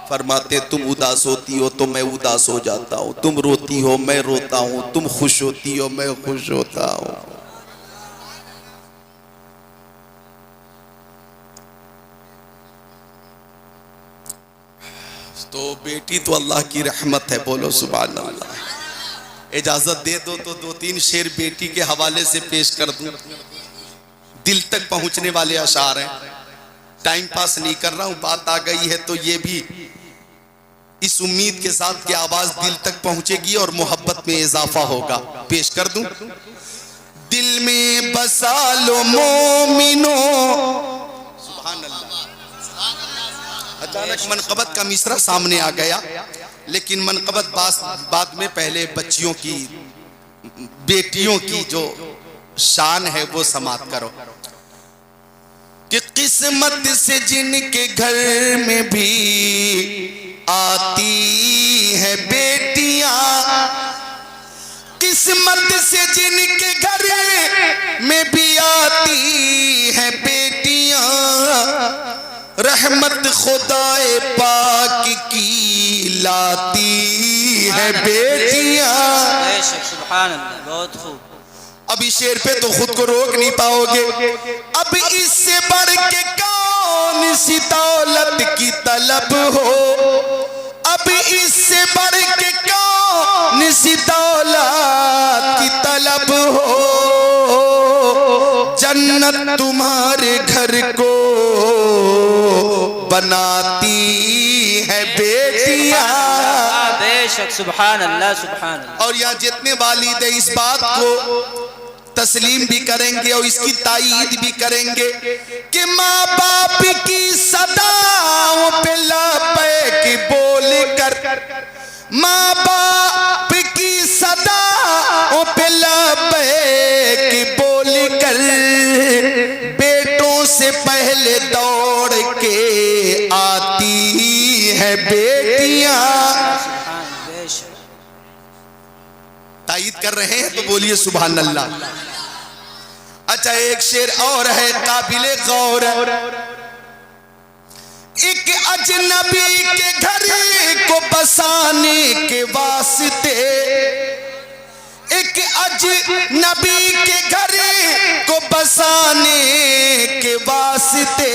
फरमाते तुम उदास होती हो तो मैं उदास हो जाता हूं, तुम रोती हो मैं रोता हूं, तुम खुश होती हो मैं खुश होता हूं। तो बेटी तो अल्लाह की रहमत है, बोलो सुभान अल्लाह। इजाजत दे दो तो 2-3 शेर बेटी के हवाले से पेश कर दूं। दिल तक पहुंचने वाले अशार हैं, टाइम पास नहीं कर रहा हूं, बात आ गई है तो ये भी इस उम्मीद के साथ कि आवाज दिल तक पहुंचेगी और मोहब्बत में इजाफा होगा। पेश कर दूं। दिल में बसा लो मोमिनो, सुभान अल्लाह। अचानक मनकबत का मिसरा सामने आ गया, लेकिन मनकबत बाद में, पहले बच्चियों की, बेटियों की जो शान है वो समाप्त करो। कि किस्मत से जिनके घर में भी आती है बेटियां, किस्मत से जिनके घर में भी आती है बेटियां, रहमत खुदाए पाक की लाती है बेटियां। सुभान अल्लाह, बहुत खूब। अब इस शेर पे तो खुद को रोक नहीं पाओगे। अब इससे बढ़ के कौन सी दौलत की तलब हो, अब इससे बढ़ के कौन सी दौलत की तलब हो, जन्नत तुम्हारे घर को बनाती है बेटियां। बेशक, सुभान अल्लाह, सुभान अल्लाह। और यहाँ जितने वालिद है इस बात को तस्लीम भी करेंगे और इसकी तायीद भी करेंगे कि माँ बाप की सदाओं पे लबैक बोल कर, माँ बाप की सदाओं पे लबैक बोल कर, बेटों से पहले दौड़ के आती है बेटियां। तायीद कर रहे हैं तो बोलिए सुभान अल्लाह। अच्छा, एक शेर और है काबिले गौर। एक अजनबी के घर को बसाने के वास्ते, एक अजनबी के घर को बसाने के वास्ते,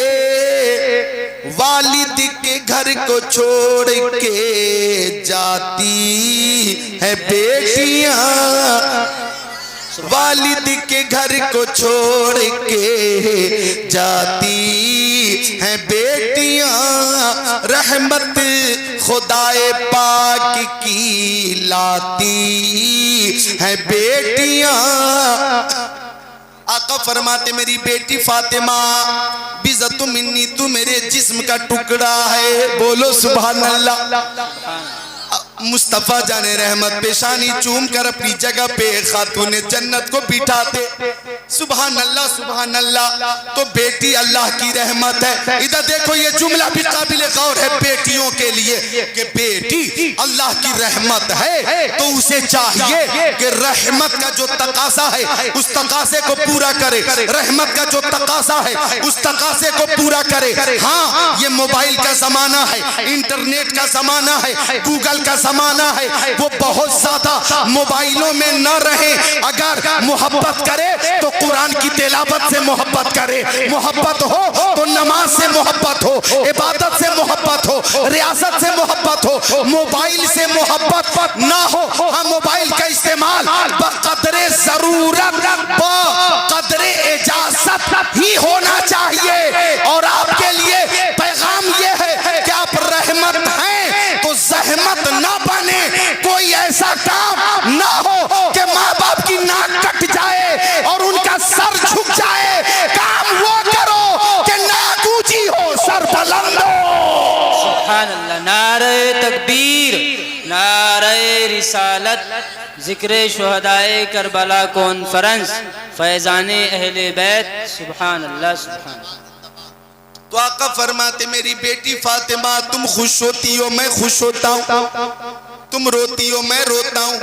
वालिद के घर को छोड़ के जाती है बेटियां, वालिद के घर को छोड़ के जाती हैं बेटियां, रहमत खुदाए पाक की लाती हैं बेटियां। आका फरमाते मेरी बेटी फातिमा बिज़तु मिन्नी, तू मेरे जिस्म का टुकड़ा है, बोलो सुभान अल्लाह। मुस्तफा जाने रहमत पेशानी चूम कर अपनी जगह पे खातूने जन्नत को बिठाते, सुभान अल्लाह सुभान अल्लाह। तो बेटी अल्लाह की रहमत है। इधर देखो ये जुमला भी काबिले गौर है बेटियों के लिए कि बेटी अल्लाह की रहमत है तो उसे चाहिए कि रहमत का जो तकाजा है उस तकाजे को पूरा करे, रहमत का जो तकाजा है उस तकाजे को पूरा करे। हाँ, ये मोबाइल का जमाना है, इंटरनेट का जमाना है, गूगल का जमाना है, वो बहुत ज्यादा मोबाइलों में न रहे। अगर मोहब्बत करे तो कुरान की तिलावत से मोहब्बत करे, मोहब्बत हो तो नमाज से मोहब्बत हो, इबादत से मोहब्बत हो, रियासत से मोहब्बत हो, मोबाइल से मोहब्बत ना हो। हाँ, मोबाइल का इस्तेमाल बक़दरे जरूरत बक़दरे इजाजत ही होना चाहिए। और आपके लिए पैगाम ये है कि आप रहमत हैं तो जहमत ना बने, कोई ऐसा काम ना हो कि माँ बाप की नाक कट जाए और उनका सर झुक जाए। काम वो करो कि नाक ऊंची हो, सर बुलंद हो। सुभान अल्लाह। नारे तकबीर, नारे रिसालत, जिक्र शुहदाए करबला कॉन्फ्रेंस, फैजाने अहले बैत, सुभान अल्लाह सुभान अल्लाह। तो आका फरमाते मेरी बेटी फातिमा तुम खुश होती हो मैं खुश होता हूं, तुम रोती हो मैं रोता हूं।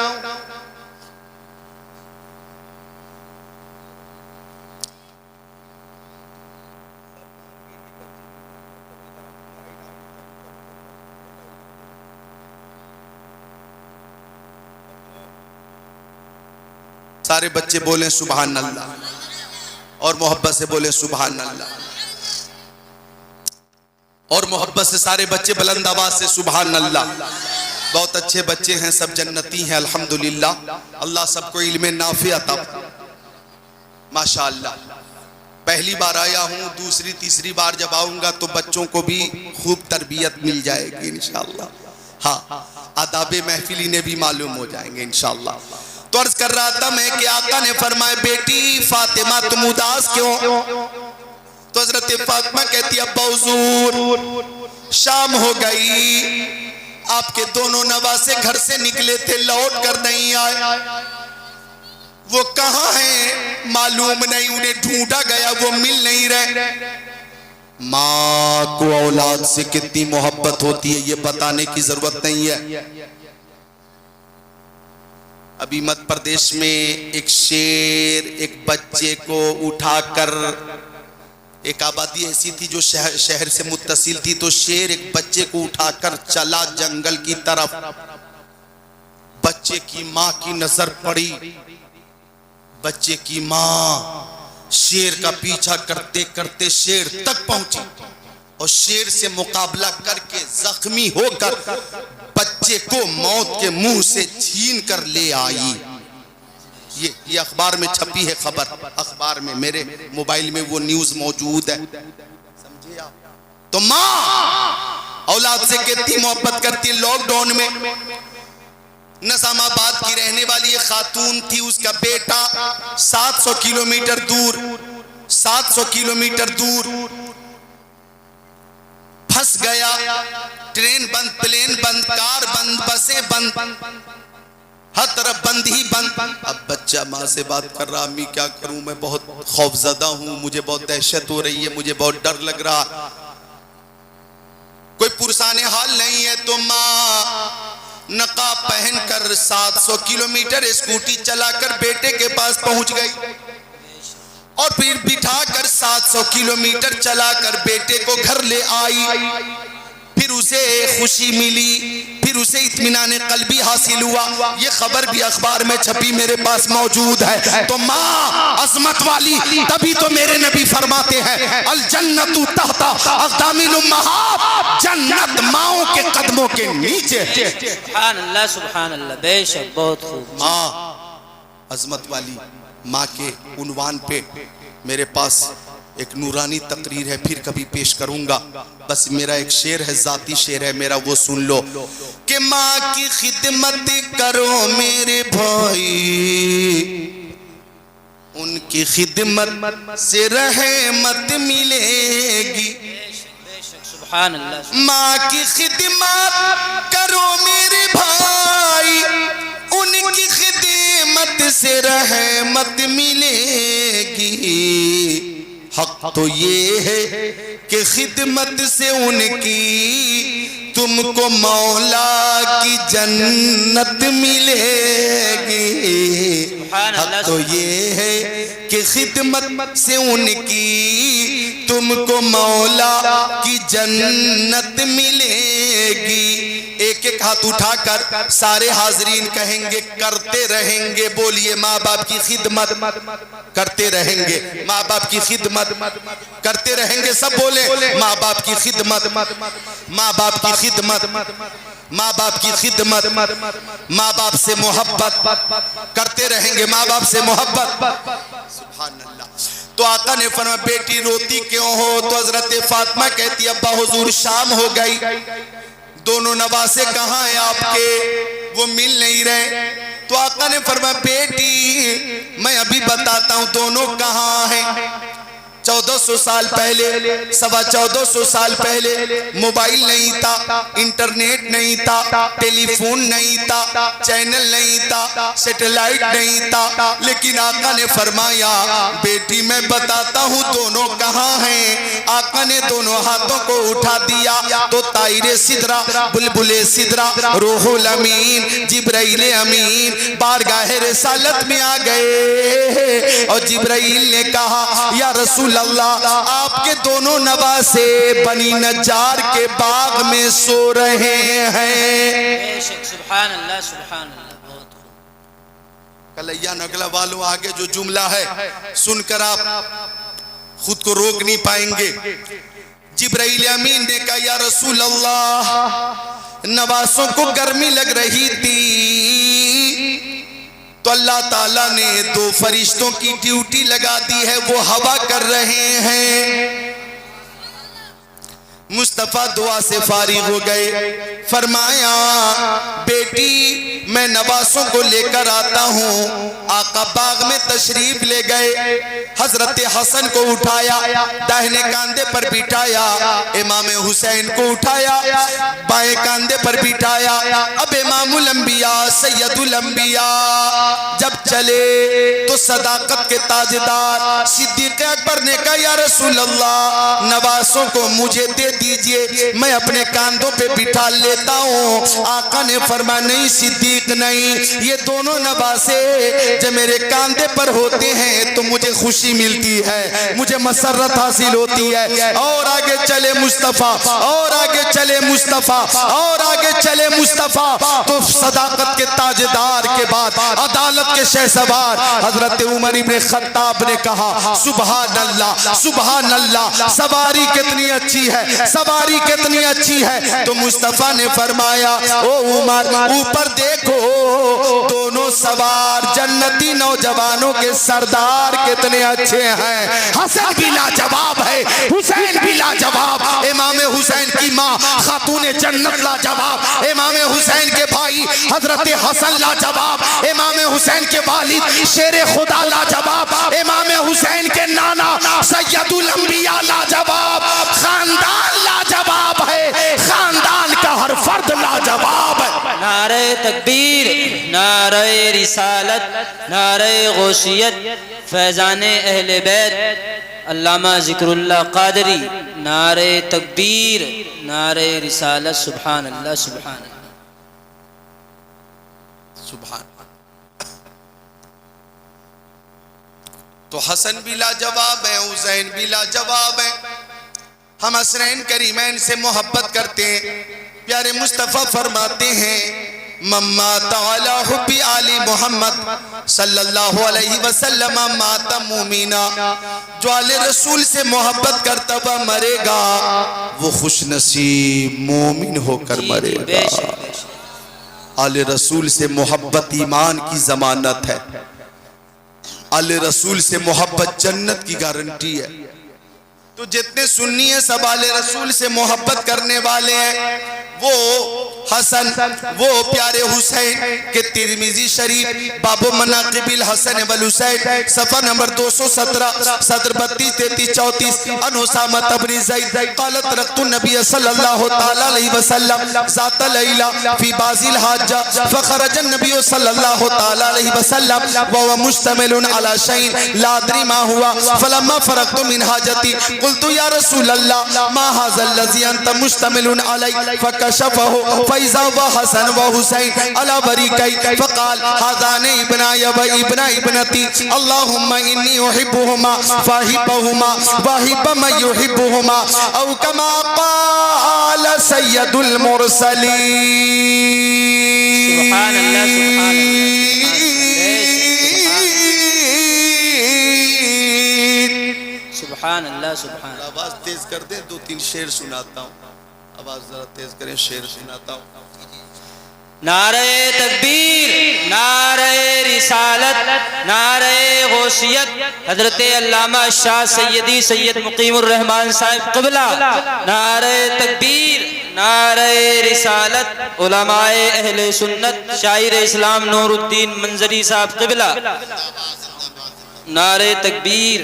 सारे बच्चे बोले सुभान अल्लाह और मोहब्बत से बोले सुभान अल्लाह। और मोहब्बत से सारे बच्चे बुलंद आवाज से सुभान अल्लाह। बहुत अच्छे बच्चे हैं, सब जन्नती हैं अल्हम्दुलिल्लाह। अल्लाह सबको इल्मे नाफे अता माशाअल्लाह। पहली बार आया हूँ, दूसरी तीसरी बार जब आऊंगा तो बच्चों को भी खूब तरबियत मिल जाएगी इंशाअल्लाह। हाँ, आदाबे महफिली ने भी मालूम हो जाएंगे इंशाअल्लाह। तो अर्ज कर रहा था मैं कि आका ने फरमाया बेटी फातिमा तुम उदास क्यों? तो हजरत फातिमा कहती है अब्बा हुजूर शाम हो गई, आपके दोनों नवासे घर से निकले थे, लौट कर नहीं आए। वो कहाँ हैं मालूम नहीं, उन्हें ढूंढा गया, वो मिल नहीं रहे। माँ को औलाद से कितनी मोहब्बत होती है ये बताने की जरूरत नहीं है। अभी मध्य प्रदेश में एक शेर एक बच्चे को उठाकर, एक आबादी ऐसी थी जो शहर से मुत्तसिल थी, तो शेर एक बच्चे को उठाकर चला जंगल की तरफ। बच्चे की माँ की नजर पड़ी, बच्चे की माँ शेर का पीछा करते करते शेर तक पहुंची और शेर से मुकाबला करके जख्मी होकर बच्चे को मौत के मुंह से छीन कर ले आई। ये अखबार में छपी है खबर, अखबार में, मेरे मोबाइल में वो न्यूज मौजूद है, समझे आप? तो माँ औलाद से कितनी मोहब्बत करती है। लॉकडाउन में निजामाबाद की रहने वाली एक खातून थी, उसका बेटा 700 किलोमीटर दूर 700 किलोमीटर दूर फंस गया। ट्रेन बंद, प्लेन बंद, कार बंद, बसें बंद, हर तरफ बंद ही बंद। अब बच्चा माँ से बात कर रहा, अम्मी क्या करूं, मैं बहुत खौफजदा हूं, मुझे बहुत दहशत हो रही है, मुझे बहुत डर लग रहा, कोई पुरसाने हाल नहीं है। तो माँ नकाब पहनकर 700 किलोमीटर स्कूटी चलाकर बेटे के पास पहुंच गई और फिर बिठाकर 700 किलोमीटर चलाकर बेटे को घर ले आई। फिर उसे खुशी मिली, फिर उसे इत्मीनान कल्बी हासिल हुआ। ये खबर भी अखबार में छपी मेरे पास मौजूद है। तो माँ अजमत वाली, तभी तो मेरे नबी फरमाते हैं अल जन्नतु तहता अक़दामिल उम्महात, जन्नत माओं के कदमों के नीचे। सुभान अल्लाह, सुभान अल्लाह, बेशक बहुत खूब। माँ अजमत वाली माँ के उन्वान पे मेरे पास एक नूरानी तकरीर है, फिर कभी पेश करूंगा। बस मेरा एक शेर है, जाती शेर है मेरा, वो सुन लो कि माँ की खिदमत करो मेरे भाई, उनकी खिदमत से रहमत मिलेगी। सुभान अल्लाह। माँ की खिदमत करो मेरे भाई, उनकी खिदमत से रहमत मिलेगी। हक तो ये है कि खिदमत से उनकी तुमको मौला की जन्नत मिलेगी। हक तो ये है कि खिदमत से उनकी तुमको मौला की जन्नत मिलेगी। एक एक हाथ उठाकर सारे हाजरीन कहेंगे करते रहेंगे। बोलिए माँ बाप की खिदमत करते रहेंगे, माँ बाप की खिदमत करते रहेंगे। सब बोले माँ बाप की खिदमत, माँ बाप की खिदमत, माँ बाप की खिदमत, माँ बाप से मोहब्बत करते रहेंगे, माँ बाप से मोहब्बत। सुभान अल्लाह। तो आका ने फरमाया बेटी रोती क्यों हो? तो हजरत फातिमा कहती अब्बा हुजूर शाम हो गई, दोनों नवासे कहाँ हैं आपके, वो मिल नहीं रहे। तो आका ने फरमाया बेटी मैं अभी बताता हूँ दोनों कहाँ हैं। 1400 साल पहले, 1450 साल पहले मोबाइल नहीं था, इंटरनेट नहीं था, टेलीफोन नहीं था, चैनल नहीं था, सैटेलाइट नहीं था, लेकिन आका ने फरमाया बेटी मैं बताता हूँ दोनों कहाँ हैं। आका ने दोनों हाथों को उठा दिया तो ताइरे सिदरा, बुलबुले सिदरा, रूहुल अमीन, जिब्राइल अमीन बारगाह रिसालत में आ गए। और जिब्राइल ने कहा या रसूल अल्लाह आपके दोनों नवासे बनी नज्जार के बाग में सो रहे हैं। सुभान अल्लाह, सुभान अल्लाह। कलैया नगला वालों आगे जो जुमला है सुनकर आप खुद को रोक नहीं पाएंगे। जिब्राइल अमीन ने कहा या रसूल अल्लाह, नवासों को गर्मी लग रही थी तो अल्लाह ताला ने 2 फरिश्तों की ड्यूटी लगा दी है, वो हवा कर रहे हैं। मुस्तफ़ा दुआ से फारिग हो गए। फरमाया बेटी मैं नवासों को लेकर आता हूँ। आका बाग में तशरीफ ले गए। हजरत हसन को उठाया, दाहिने कांधे पर बिठाया, इमाम हुसैन को उठाया, बाएं कांधे पर बिठाया। अब इमामुल अंबिया सैयदुल अंबिया जब चले तो सदाकत के ताजदार सिद्दीक़ अकबर ने कहा या रसूल अल्लाह, नवासों को मुझे दे दीजिए, मैं अपने कांधों पे बिठा लेता हूँ। आका ने फरमाया नहीं सिद्दीक नहीं, ये दोनों नवासे जब मेरे कांधे पर होते हैं तो मुझे खुशी मिलती है, मुझे मसरत हासिल होती है। और आगे चले मुस्तफ़ा, और आगे चले मुस्तफ़ा, और आगे चले मुस्तफ़ा। तो सदाकत के ताजदार के बाद अदालत के शहसवार हजरत उमर इब्न खत्ताब ने कहा सुभान अल्लाह, सुभान अल्लाह, सवारी कितनी अच्छी है, सवारी कितनी अच्छी है। तो मुस्तफ़ा ने फरमाया ओ उमर ऊपर देखो, दोनों सवार जन्नती नौजवानों के सरदार कितने अच्छे हैं। हसन भी लाजवाब है, हुसैन भी लाजवाब, इमाम हुसैन की माँ खातून जन्नत लाजवाब, इमाम हुसैन के भाई हजरत हसन लाजवाब, इमाम हुसैन के वालिद शेर खुदा लाजवाब, इमाम हुसैन के नाना सैयदुल अंबिया लाजवाब। खानदान लाजवाब है, खानदान का हर फर्द लाजवाब है। नारे तकबीर, नारे रिसालत, नारे गौसियत, फैजाने अहले बैत, अल्लामा जिक्रुल्लाह कादरी। नारे तकबीर, नारे रिसालत, सुभान अल्लाह, सुभान अल्लाह, सुभान। तो हसन भी लाजवाब है, हुसैन भी लाजवाब है। हम हसनैन करीमैन से मोहब्बत करते हैं। प्यारे मुस्तफ़ा फरमाते हैं मम्मा ताला हुब्बी आली मोहम्मद सल्लल्लाहु अलैहि वसल्लम माता मुमीना, जो आले रसूल से मोहब्बत करता हुआ मरेगा वो खुश नसीब मोमिन होकर मरेगा। आले रसूल से मोहब्बत ईमान की जमानत है, आले रसूल से मोहब्बत जन्नत की गारंटी है। तो जितने सुन्नी है सब आले रसूल से मोहब्बत करने वाले हैं। वो हसन, वो प्यारे हुसैन के तिरमिजी शरीफ बाबू मनाकिबिल हसन वल हुसैन सफा नंबर 217 सदर 32 33 34 अन उसामा इब्न ज़ैद क़ालत रक़्तु नबी सल्लल्लाहु तआला अलैहि वसल्लम ज़ात लैला फी बाज़िल हाजा फ़ख़रज नबी सल्लल्लाहु तआला अलैहि वसल्लम व हुवा मुश्तमिलुन अला शैइन ला अदरी मा हुआ फलम्मा फ़रग़तु मिन हाजती क़ुल्तु या रसूल अल्लाह मा हाज़ा लज़ी अंत मुश्तमिलुन अलैहि फ़कशफ़हु फ़इज़ा व हसन व हुसैन अला बरीकै फ़क़ाल हाज़ानी इब्नाय व इब्ना इब्नती अल्लाहुम्मा इन्नी उहिब्बुहुमा फ़ाहिब्बहुमा वहिब्ब मन युहिब्बुहुमा औ कमा क़ाल सय्यदुल मुरसलीन। सुभान अल्लाह, सुभान अल्लाह, सुभान अल्लाह, सुभान अल्लाह। आवाज तेज कर दे, 2-3 शेर सुनाता हूँ। आवाज जरा तेज करें, शेर सुनाता हूँ। नारे तकबीर, नारे रिसालत, नारे गौसियत, हजरत अल्लामा शाह सैयदी सैयद मुकीमुर रहमान साहिब क़िबला। नारे तकबीर, नारे रिसालत, उलमाए अहले सुन्नत, शायर इस्लाम नूरुद्दीन मंजरी साहब क़िबला। नारे तकबीर।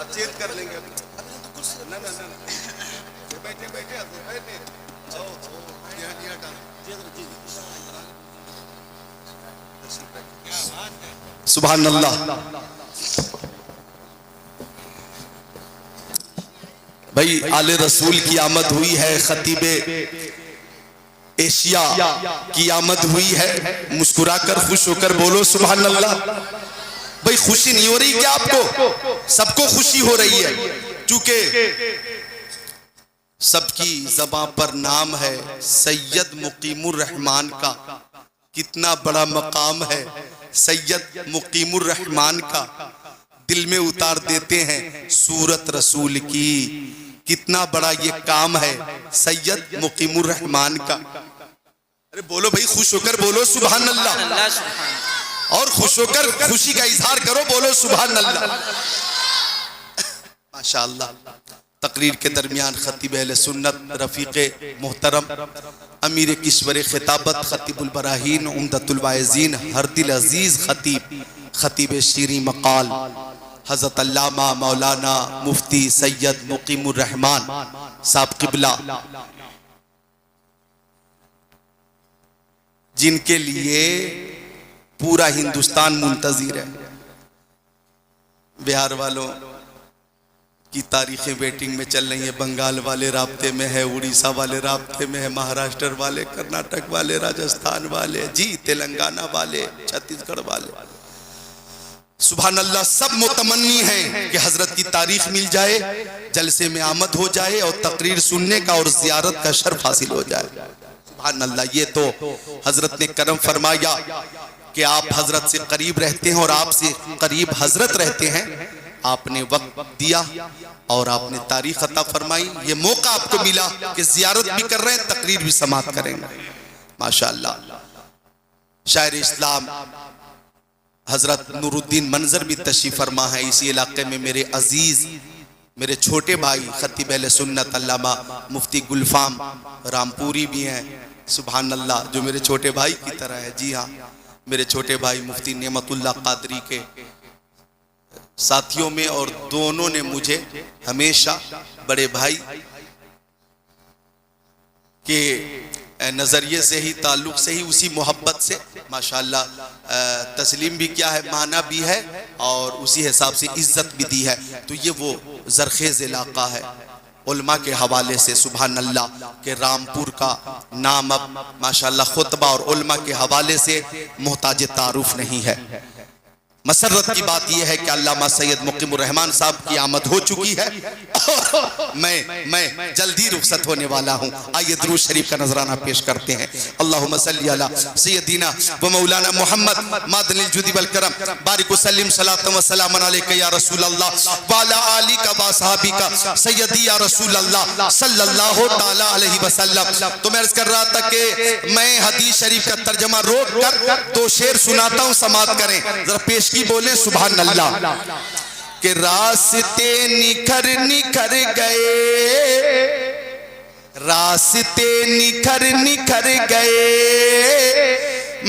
चेंज कर लेंगे अभी। ना ना ना बैठे बैठे बैठे सुभान अल्लाह। भाई आले रसूल की आमद हुई है, खतीबे एशिया की आमद हुई है। मुस्कुराकर खुश होकर बोलो सुभान अल्लाह। भाई खुशी नहीं हो रही क्या आपको? सबको खुशी हो रही है, क्योंकि सबकी ज़बां पर नाम है सैयद मुकीमुर रहमान का। कितना बड़ा मकाम है सैयद मुकीमुर रहमान का, दिल में उतार देते हैं सूरत रसूल की। कितना बड़ा ये काम है सैयद मुकीमुर रहमान का। अरे बोलो भाई, खुश होकर बोलो सुभान अल्लाह, अल्लाह सुभान। और खुश होकर खुशी का इजहार करो, बोलो सुभान अल्लाह। माशाअल्लाह। तकरीर के दरमियान खतीब अहले सुन्नत रफीक़े मोहतरम अमीर किश्वर खिताबत खतीबुल बराहीन उम्दतुल वाइज़ीन हर दिल अजीज खतीब शीरी मकाल हज़रत अल्लामा मौलाना मुफ्ती सैयद मुकीमुर रहमान साहब क़िबला, जिनके लिए पूरा हिंदुस्तान मुंतज़िर है। बिहार वालों की तारीखें वेटिंग में चल रही है, बंगाल वाले राब्ते में है, उड़ीसा वाले राब्ते में है, महाराष्ट्र वाले, कर्नाटक वाले, राजस्थान वाले, जी तेलंगाना वाले, छत्तीसगढ़ वाले। सुभान अल्लाह। सब मुतमन्नी हैं कि हजरत की तारीख मिल जाए, जलसे में आमद हो जाए और तकरीर सुनने का और जियारत का शर्फ हासिल हो जाए। सुभान अल्लाह। ये तो हजरत ने करम फरमाया कि आप हजरत से करीब रहते हैं और आपसे करीब हजरत रहते हैं। आपने वक्त दिया और आपने तारीख अता फरमाई। ये मौका आपको मिला कि जियारत भी कर रहे हैं, तकरीर भी समात करेंगे। माशाअल्लाह। शायर इस्लाम हजरत नूरुद्दीन मंजर भी तशरीफ फरमा है इसी इलाके में। मेरे अजीज, मेरे छोटे भाई खतीब अहले सुन्नत अल्लामा मुफ्ती गुलफाम रामपुरी भी हैं। सुभान अल्लाह, जो मेरे छोटे भाई की तरह है। जी हाँ, मेरे छोटे भाई मुफ्ती नेमतुल्लाह कादरी के साथियों में, और दोनों ने मुझे हमेशा बड़े भाई के नज़रिए से ही, ताल्लुक़ से ही, उसी मोहब्बत से माशाअल्लाह तस्लीम भी किया है, माना भी है और उसी हिसाब से इज्जत भी दी है। तो ये वो ज़रखेज़ इलाका है उलमा के हवाले से। सुभान अल्लाह के रामपुर का नाम अब माशाअल्लाह खुतबा और उलमा के हवाले से मोहताज तारुफ नहीं है। मसरत की बात यह है कि अल्लामा सैयद मुकीमुर रहमान साहब की आमद हो चुकी है और मैं जल्दी रुखसत होने वाला हूँ। आइए दुरूद शरीफ का नजराना पेश करते हैं। अल्लाहुम्मा सल्ली अला सय्यदीना व मौलाना मुहम्मद मादनिल जुदी वल करम बारिक वसल्लिम सलातन व सलामन अलैका या रसूल अल्लाह व अला आलिका व असहाबिका सय्यदी या रसूल अल्लाह सल्लल्लाहु तआला अलैहि वसल्लम। तो मैं अर्ज कर रहा था कि मैं हदीस शरीफ का तर्जमा रोक कर दो शेर सुनाता हूँ, समात करें जरा, पेश की बोले सुभान अल्लाह। के रास्ते निखर निखर गए, रास्ते निखर निखर गए,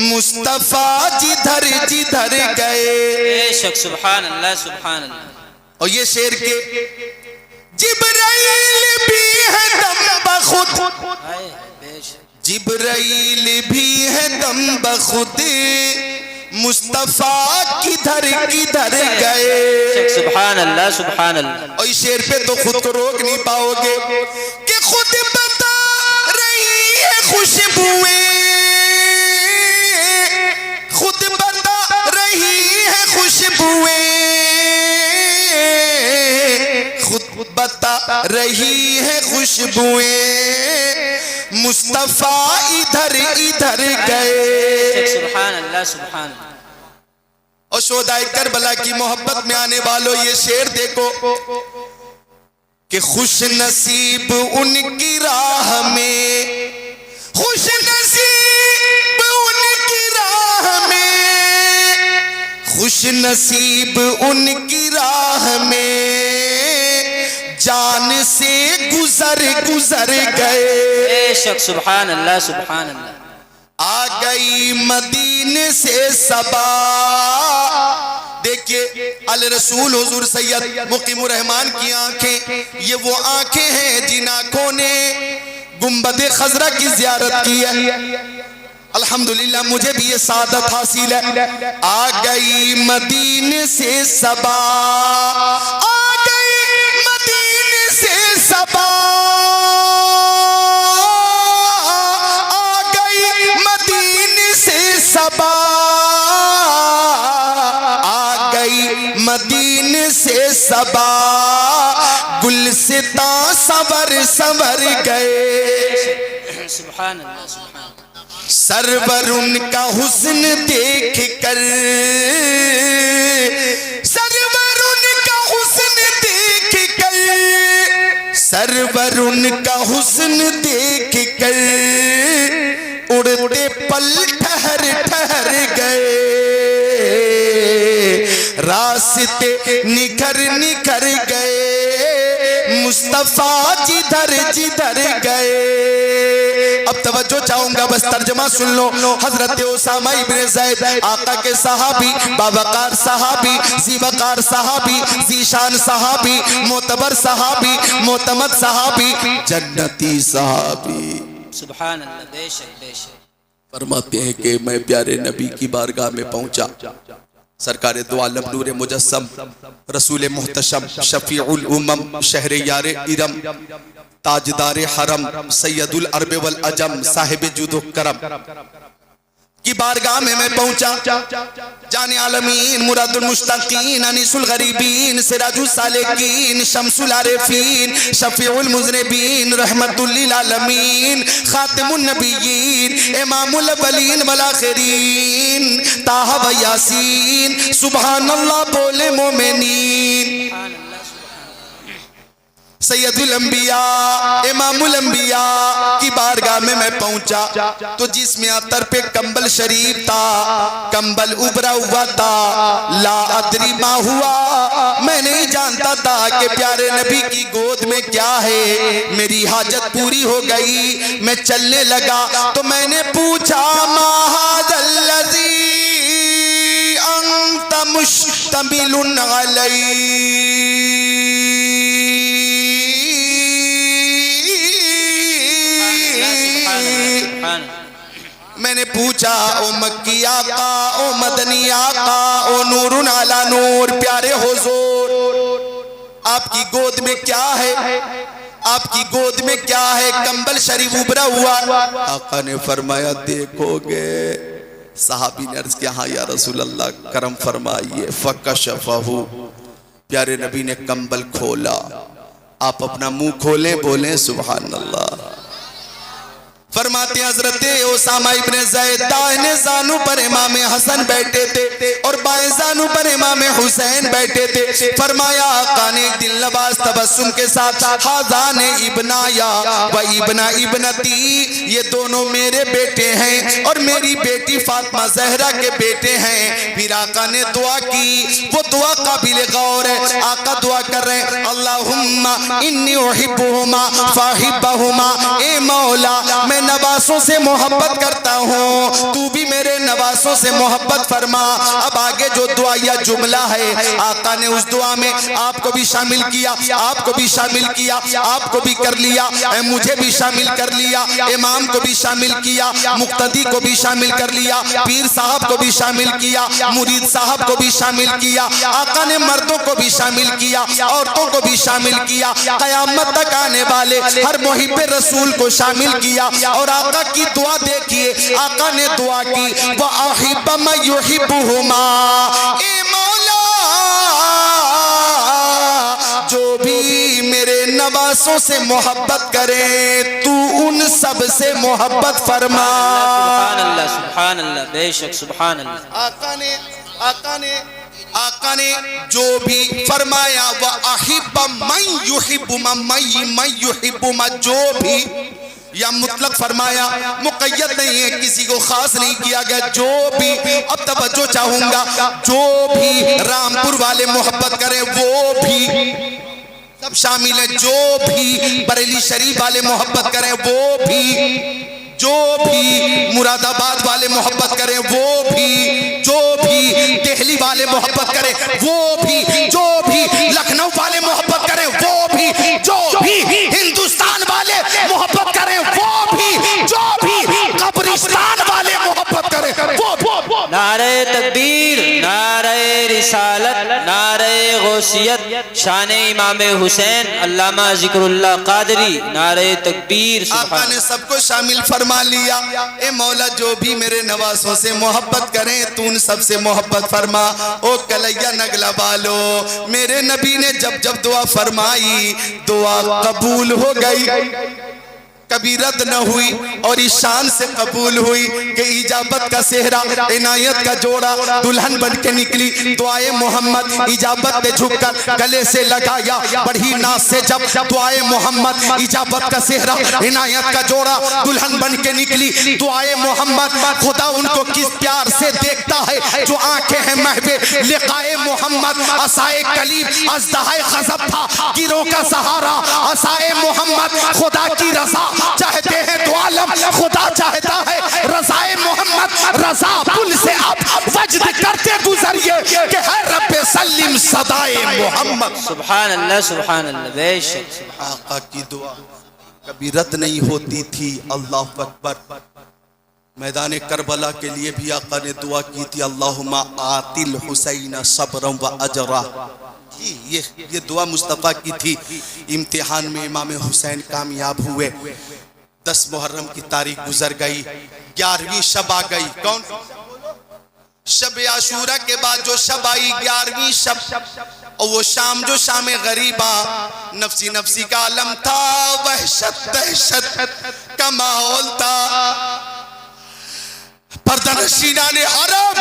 मुस्तफा जिधर जिधर गए। बेशक सुभान अल्लाह सुभान अल्लाह। और ये शेर के जिब्राइल भी है दम बखुद, जिब्राइल भी है दम बखुद, मुस्तफा किधर किधर गए। सुभान अल्लाह सुभान अल्लाह। और इस शेर पे तो खुद को रोक नहीं पाओगे कि खुद बता रही है खुशबुएं, खुद बता रही है खुशबुएं, खुद बता रही है खुशबुएं, मुस्तफा इधर इधर गए। सुभान अल्लाह सुभान अल्लाह। और शोदाए करबला की मोहब्बत में आने वालों, ये शेर देखो कि खुश नसीब उनकी राह में, खुश नसीब उनकी राह में, खुश नसीब उनकी राह में, जान से गुजर गुजर गए। बेशक सुभान अल्लाह सुभान अल्लाह। आ गई मदीने से सबा। देखिए अल रसूल हुजूर सैयद मुकीमुर रहमान की आंखें, ये वो आंखें हैं जिन आंखों ने गुंबद खजरा की जियारत की है। अल्हम्दुलिल्लाह मुझे भी ये सादत हासिल है। आ गई मदीने से सबा, आ गई मदीने से सबा, सबा आ गई मदीने से सबा, गुलसिता संवर संवर गए। सुभान अल्लाह सुभान अल्लाह। सरवर उनका हुस्न देख कर, सरवर उनका हुस्न देख कर, सरवर उनका हुस्न देख कर उड़ते पल ठहर ठहर गए। रास्ते निखर निखर गए, मुस्तफा जिधर जिधर गए। अब तवज्जो चाहूंगा, बस तर्जमा सुन लो। हजरत उसामा इब्न ज़ैद आका के सहाबी, बावकार सहाबी, ज़ीवकार सहाबी, ज़ीशान सहाबी, मोतबर सहाबी, मोतमद सहाबी, जन्नती सहाबी। सुभान अल्लाह। बेशक बेशक। फरमाते हैं कि मैं प्यारे नबी की बारगाह में पहुंचा। सरकार दो आलम नूर मुजस्सम, रसूल मुहतशम, शफीउल उमम, शहर यार इरम, ताजदार हरम, सैयदुल अरब वल अजम, साहिब जुदो करम की बारगाह में मैं पहुंचा। जाने आलमीन, मुरादुल मुश्ताकीन, अनीसुल गरीबीन, सिराजुल सालिकीन, शम्सुल आरिफीन, शफीउल मुज़निबीन, रहमतुल लिल आलमीन, खातिमुन नबिय्यीन, इमामुल अव्वलीन वल आखिरीन, ताहा व यासीन, सुभानअल्लाह बोले मोमिनीन। सैयदुल अंबिया, इमामुल अंबिया की बारगाह में मैं पहुंचा तो जिसमें अतर पे कंबल शरीफ था, कंबल उभरा हुआ था। ला अदरी मा हुआ, मैं नहीं जानता था कि प्यारे नबी की गोद में क्या है। मेरी हाजत पूरी हो गई, मैं चलने लगा तो मैंने पूछा, मा हाज़ल्लज़ी अंत मुश्तमिलुन अलैहि। मैंने पूछा, ओ मक्की आका, ओ मदनी आका, ओ नूरुन अला नूर, प्यारे हुजूर, आपकी गोद में क्या है, आपकी गोद में क्या है। कंबल शरीफ उभरा हुआ। आका ने फरमाया, देखोगे। सहाबी ने अर्ज किया, हाँ या रसूल अल्लाह, करम फरमाइए। फकशफहु, प्यारे नबी ने कंबल खोला। आप अपना मुंह खोलें, बोलें सुभान अल्लाह। फरमाते हजरत उसामा इब्न ज़ैद दाहिने जानू पर इमाम हसन बैठे थे और बाएं जानू पर इमाम हुसैन बैठे थे। फरमाया आका ने दिल नवाज तबस्सुम के साथ, हाज़ान इब्नाया व इब्ना इब्नती, ये दोनों मेरे बेटे हैं और मेरी बेटी फातिमा ज़हरा के बेटे हैं। फिर आका ने दुआ की, वो दुआ काबिल गौर है। आका दुआ कर रहे हैं, अल्लाहुम्मा इन्नी उहिब्बुहुमा फाहिब्बहुमा, ए मौला मैं नवासों से मोहब्बत करता हूँ, तू भी मेरे नवासों से मोहब्बत फरमा। अब आगे जो दुआ या जुमला है, आका ने उस दुआ में आपको भी शामिल किया, आपको भी शामिल किया, आपको भी कर लिया, मुझे भी शामिल कर लिया, इमाम को भी शामिल किया, मुक्तदी को भी शामिल कर लिया, पीर साहब को भी शामिल किया, मुरीद साहब को भी शामिल किया। आका ने मर्दों को भी शामिल किया, औरतों को भी शामिल किया, क़यामत तक आने वाले हर मुहिब्बे रसूल को शामिल किया। और आका की दुआ देखिए, आका ने दुआ की, व अहिब्ब मन युहिब्बुहुमा, ए मौला जो भी मेरे नवासों से मोहब्बत करे, तू उन सब से मोहब्बत फरमा। सुभान अल्लाह सुभान अल्लाह। बेशक सुभान अल्लाह। आका ने जो भी फरमाया, व अहिब्ब मन युहिब्बुमा, मन युहिब्बुमा, जो भी, या मुतलक फरमाया, मुक़य्यद नहीं है, किसी को खास नहीं किया गया, जो भी। अब तवज्जो चाहूंगा, जो भी रामपुर वाले मोहब्बत करें वो भी सब शामिल है, जो भी बरेली शरीफ वाले मोहब्बत करें वो भी, जो भी मुरादाबाद वाले मोहब्बत करें वो भी, जो भी दिल्ली वाले मोहब्बत करें वो भी, जो भी लखनऊ वाले मोहब्बत करें वो भी, जो भी हिंदुस्तान वाले मोहब्बत करें वो भी, जो भी कब्रिस्तान वाले मोहब्बत करें वो। नारे तकबीर, नारे रिसालत, नारे गौसियत, शान इमाम हुसैन अल्लामा जिक्रुल्लाह कादरी, नारे तकबीर। आका ने सबको शामिल फरमा लिया। ए मौला, जो भी मेरे नवासों से मोहब्बत करें तू उन सबसे मोहब्बत फरमा। ओ कलैया नगला वालो, मेरे नबी ने जब जब दुआ फरमाई दुआ कबूल हो गई, कभी रद्द न हुई और इस शान से कबूल हुई कि इजाबत का सेहरा, इनायत का जोड़ा दुल्हन बन के निकली। दुआए मोहम्मद इजाबत पे झुककर गले से लगाया, बढ़ी नाज से जब दुआए मोहम्मद इजाबत का सेहरा, इनायत का जोड़ा दुल्हन बन के निकली। दुआए मोहम्मद, खुदा उनको किस प्यार से देखता है जो आंखें हैं महबे लिकाए मोहम्मद। असाए कलीब अज़दाए ग़ज़ब था, गिरों का सहारा असाए मोहम्मद। खुदा की रज़ा चाहते हैं तो आलम, खुदा चाहता है रज़ाए मोहम्मद। रज़ा पुल से आप वजद करते गुजरिए कि है रब्बे सल्लिम सदाए मोहम्मद। सुभान अल्लाह, सुभान अल्लाह, बेशक। आका की दुआ कभी रद्द नहीं होती थी। अल्लाह अकबर। मैदान करबला के लिए भी आका ने दुआ की थी, अल्लाहुम्मा आतिल हुसैन सब्रम व अजरा। ये दुआ मुस्तफ़ा की थी। इम्तिहान में इमाम हुसैन कामयाब हुए। 10 मुहर्रम की तारीख गुजर गई, 11वीं शब आ गई। कौन शब आशूरा के बाद जो शब आई 11वीं शब, और वो शाम जो शाम गरीबा, नफसी नफसी का आलम था, वहशत दहशत का माहौल था। पर्दानशीना ने अरब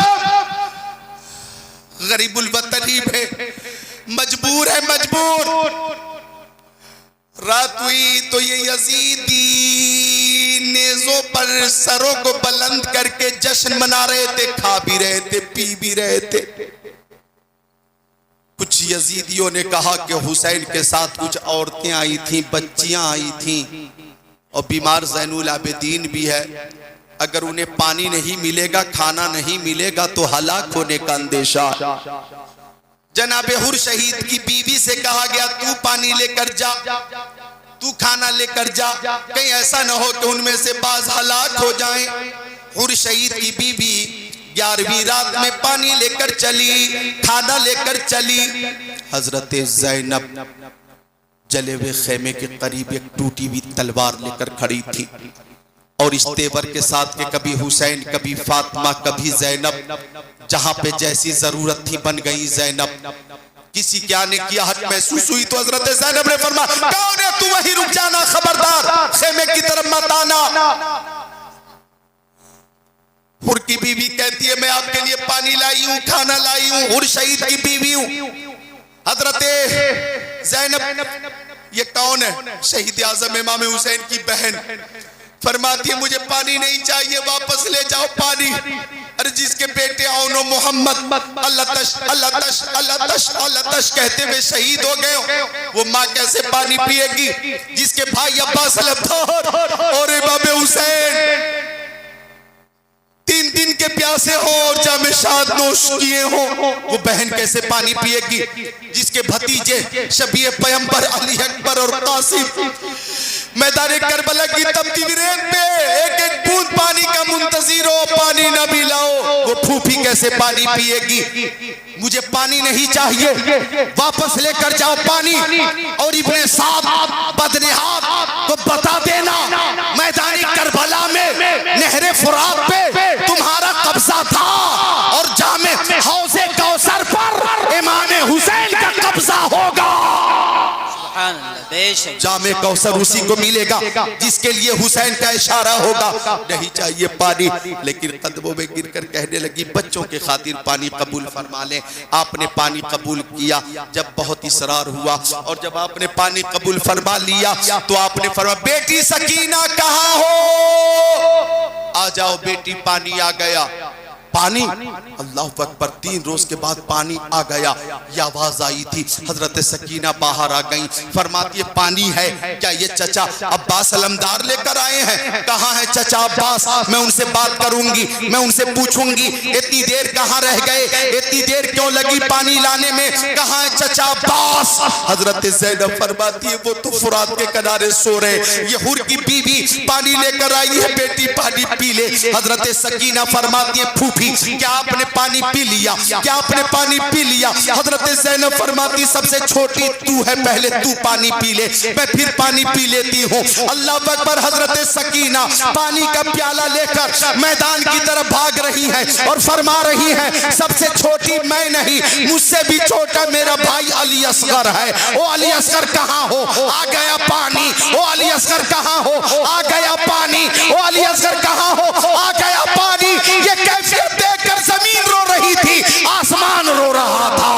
गरीबुल वतनी है, मजबूर है, मजबूर। रात हुई तो ये यजीदी नेज़ों पर सरों को बुलंद करके जश्न मना रहे थे, खा भी रहे थे, पी भी रहे थे। कुछ यजीदियों ने कहा कि हुसैन के साथ कुछ औरतें आई थीं, बच्चियां आई थीं, और बीमार ज़ैनुल आबिदीन भी है। अगर उन्हें पानी नहीं मिलेगा, खाना नहीं मिलेगा तो हलाक होने का अंदेशा। जनाबे हुर शहीद की बीवी से कहा गया, तू पानी लेकर जा, तू खाना लेकर जा, कहीं ऐसा न हो कि उनमें से बाज हलाक हो जाएं। हुर शहीद की बीवी 11वीं रात में पानी लेकर चली, खाना लेकर चली। हजरत ज़ैनब जले हुए खेमे के करीब एक टूटी हुई तलवार लेकर खड़ी थी, और इस तेवर के साथ के कभी हुसैन, कभी फातिमा, कभी ज़ैनब, जहां पे जैसी जरूरत थी बन गई ज़ैनब। किसी के आने की आहट महसूस हुई तो हजरत ज़ैनब ने फरमाया, कौन है तू, वहीं रुक जाना, खबरदार खेमे की तरफ मत आना। हुर की बीवी कहती है, मैं आपके लिए पानी लाई हूं, खाना लाई हूं, हुर शहीद की बीवी हूं। हजरत ज़ैनब, ये कौन है? शहीद आज़म इमाम हुसैन की बहन। फरमाती है, मुझे पानी नहीं चाहिए, वापस ले जाओ पानी। अरे जिसके बेटे औनो मोहम्मद अल्लाह तश अल्लाह तश अल्लाह तश अल्लाह तश कहते हुए शहीद हो गए, वो माँ कैसे पानी पिएगी? जिसके भाई अब्बास और इमाम हुसैन 3 दिन के प्यासे हो और जामे शाद नोश किए हो, वो बहन कैसे पानी पिएगी? जिसके भतीजे शबीए पैगंबर अली अकबर और कासिम मैदान करबला की तपती रेत पे एक एक बूंद पानी का मुंतजिर हो, पानी न भी लाओ, वो फूफी कैसे पानी पिएगी? मुझे पानी नहीं चाहिए, वापस लेकर जाओ पानी। और इब्ने साद बदनिहाद को बता देना, मैदान करबला में नहरे फुरात पे तुम्हारा कब्जा था, और जामे हौज़े कौसर पर इमाम हुसैन का कब्जा होगा। जामे कौसर उसी को मिलेगा जिसके लिए हुसैन का इशारा होगा। नहीं चाहिए पानी, लेकिन कदमों में गिरकर कहने लगी, बच्चों के खातिर पानी कबूल फरमा लें। आपने पानी कबूल किया। जब बहुत इसरार हुआ और जब आपने पानी कबूल फरमा लिया तो आपने फरमाया, बेटी सकीना कहाँ हो? आ जाओ बेटी, पानी आ गया। पानी, अल्लाह अकबर, 3 रोज के बाद पानी आ गया। ये आवाज आई थी, हजरत सकीना बाहर आ गई। फरमाती है, पानी है क्या? ये चचा अब्बास अलमदार लेकर आए हैं। कहाँ है चचा अब्बास? मैं उनसे बात करूंगी, मैं उनसे पूछूंगी इतनी देर कहाँ रह गए, इतनी देर क्यों लगी पानी लाने में? कहाँ है चचा अब्बास? हजरत ज़ैनब फरमाती है, वो तो फुरात के किनारे सो रहे। ये हुर की बीवी पानी लेकर आई है, बेटी पानी पी ले। हजरत सकीना फरमाती है, फूफी थी, क्या आपने पानी पी लिया, क्या आपने पानी पी लिया? हजरत ज़ैनब फरमाती सबसे छोटी तू है, पहले तू पानी पी ले, मैं फिर पानी पी लेती हूँ। अल्लाह अकबर। हजरत सकीना पानी का प्याला लेकर मैदान की तरफ भाग रही है और फरमा रही है सबसे छोटी मैं नहीं, मुझसे भी छोटा मेरा भाई अली असगर है। ओ अली असगर कहाँ हो? आ गया पानी। ओ अली असगर कहाँ हो? आ गया पानी। ओ अली असगर कहाँ हो? आ गया पानी। ये कैफियत देखकर जमीन रो रही थी, आसमान रो रहा था।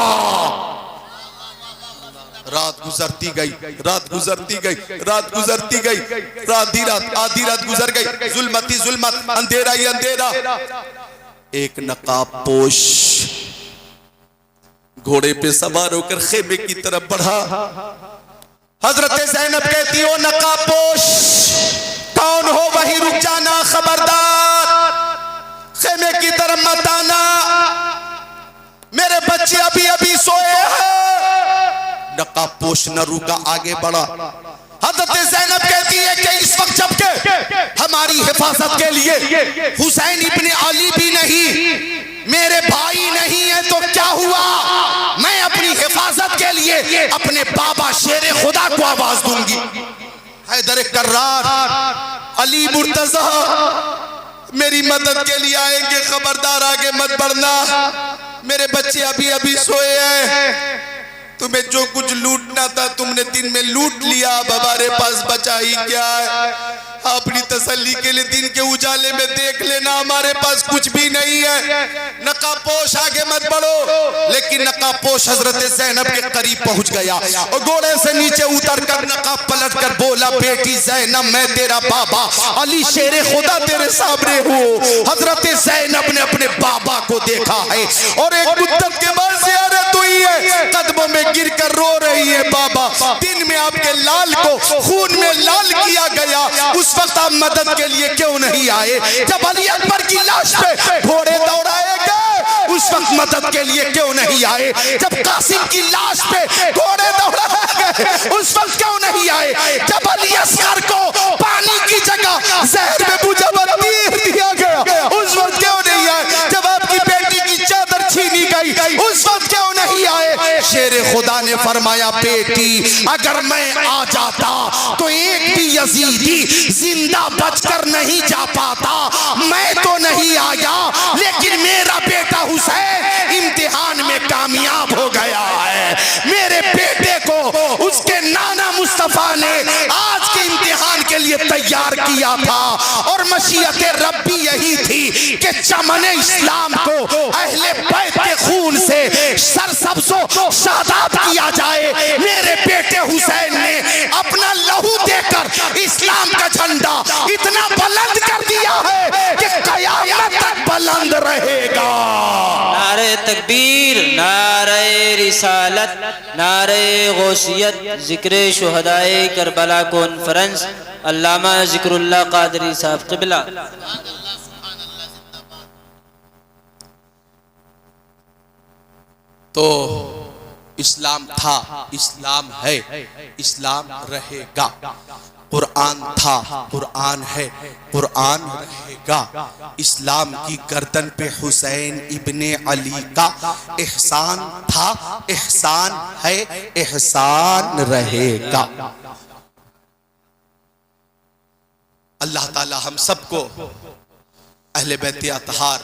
रात गुजरती गई, रात गुजरती गई, रात गुजरती गई, आधी रात गुजर गई, जुल्मत ही जुल्मत, अंधेरा ही अंधेरा। एक नकाबपोश घोड़े पे सवार होकर खेमे की तरफ बढ़ा। हजरत ज़ैनब कहती हो नकाबपोश कौन हो? वहीं रुक जाना, खबरदार खेमे की तरफ मत आना, मेरे बच्चे अभी अभी सोए हैं। नकाबपोश न रुका, आगे बढ़ा। हजरत ज़ैनब कहती है कि इस वक्त जबकि हमारी हिफाजत के लिए हुसैन इब्ने अली भी नहीं, मेरे भाई नहीं है, तो क्या हुआ? मैं अपनी हिफाजत के लिए अपने बाबा शेरे खुदा को आवाज दूंगी। हैदर कर्रार, अली मुर्तजा मेरी मदद के लिए आएंगे, खबरदार आगे मत बढ़ना, मेरे बच्चे अभी अभी सोए हैं। तुम्हें जो कुछ लूटना था तुमने दिन में लूट लिया, अब हमारे पास बचा ही क्या है? अपनी तसल्ली के लिए दिन के उजाले में देख लेना, हमारे पास कुछ भी नहीं है। नकाबपोश आगे मत बढ़ो। लेकिन नकाबपोश हजरत ज़ैनब के करीब पहुंच गया और घोड़े से नीचे उतर कर नकाब पलट कर बोला, बेटी ज़ैनब मैं तेरा बाबा अली शेरे खुदा तेरे सामने हूँ। हजरत ज़ैनब ने अपने बाबा को देखा है और एक मुद्दत के बाद ज़ियारत हुई है, कदमों में गिर कर रो रही है। बाबा दिन में आपके लाल को खून में लाल किया गया, उस वक्त आप मदद के लिए क्यों नहीं आए? जब अली अकबर की लाश पे घोड़े दौड़ाए गए उस वक्त मदद के लिए क्यों नहीं आए? जब कासिम की लाश पे घोड़े दौड़ाए गए उस वक्त क्यों नहीं आए? जब अली असगर को पानी की जगह जहर में बुझावर दिया गया उस वक्त क्यों नहीं आए? जब आपकी बेटी की चादर छीनी गई उस वक्त क्यों नहीं आए? शेरे खुदा ने फरमाया, बेटी अगर मैं आ जाता तो एक भी यजीदी जिंदा बचकर नहीं जा पाता। मैं तो नहीं आया, लेकिन मेरा बेटा हुसैन इम्तिहान में कामयाब हो गया है। मेरे बेटे को उसके नाना मुस्तफा ने आज के इम्तिहान के लिए तैयार किया था और मशीयत रब्बी यही थी कि चमने इस्लाम को अहले बैत के खून से सरसब्ज़ो शादाब किया जाए। मेरे बेटे हुसैन ने अपना लहू देकर इस्लाम का झंडा इतना बुलंद कर दिया है कि क़यामत तक बुलंद रहेगा। नारे तकबीर, नारे रिसालत, नारे गौसियत, जिक्र शुहदाए करबला कॉन्फ्रेंस, अल्लामा जिक्रुल्लाह कादरी साहब क़िबला। तो इस्लाम था, इस्लाम है, इस्लाम रहेगा। कुरान था, कुरान है, कुरान रहेगा। इस्लाम की गर्दन पे हुसैन इब्ने अली का एहसान था, एहसान है, एहसान रहेगा। अल्लाह ताला हम सबको अहले बैत अतहार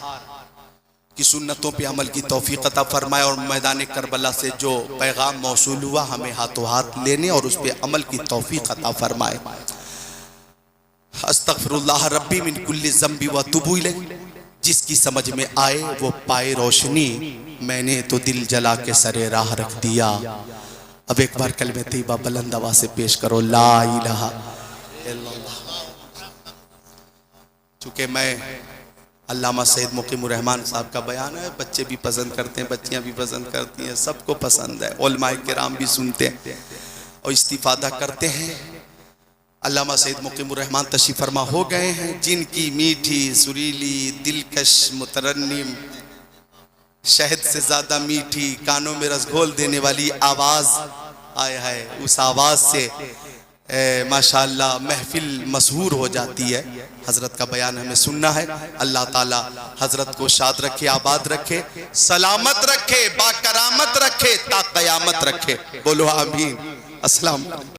की सुन्नतों पे अमल की तौफीक अता फरमाए और मैदान करबला से जो पैगाम मौसूल हुआ हमें हाथों हाथ लेने और उस पे अमल की तौफीक अता फरमाए। अस्तगफिरुल्लाह रब्बी मिन कुल्ली ज़ंबी व तुबू इलैह। जिसकी समझ में आए वो पाए रोशनी, मैंने तो दिल जला के सरे राह रख दिया। अब एक बार कलमे तैयबा बुलंद आवाज़ से पेश करो, ला इलाहा इल्लल्लाह। चूँकि मैं अल्लामा सैयद मुकीमुर रहमान साहब का बयान है, बच्चे भी पसंद करते हैं, बच्चियां भी पसंद करती हैं, सबको पसंद है, उलमाए किराम भी सुनते हैं और इस्तिफादा करते हैं। अल्लामा सैयद मुकीमुर रहमान तशरीफ़ फरमा हो गए हैं, जिनकी मीठी सुरीली दिलकश मुतरन्निम शहद से ज़्यादा मीठी कानों में रस घोल देने वाली आवाज़ आया है, उस आवाज़ से माशाअल्लाह महफिल मशहूर हो जाती है। हजरत का बयान हमें सुनना है। अल्लाह ताला हजरत को शाद रखे, आबाद रखे, सलामत रखे, बाकरामत रखे, ता कयामत रखे। बोलो आमीन। अस्सलाम वालेकुम।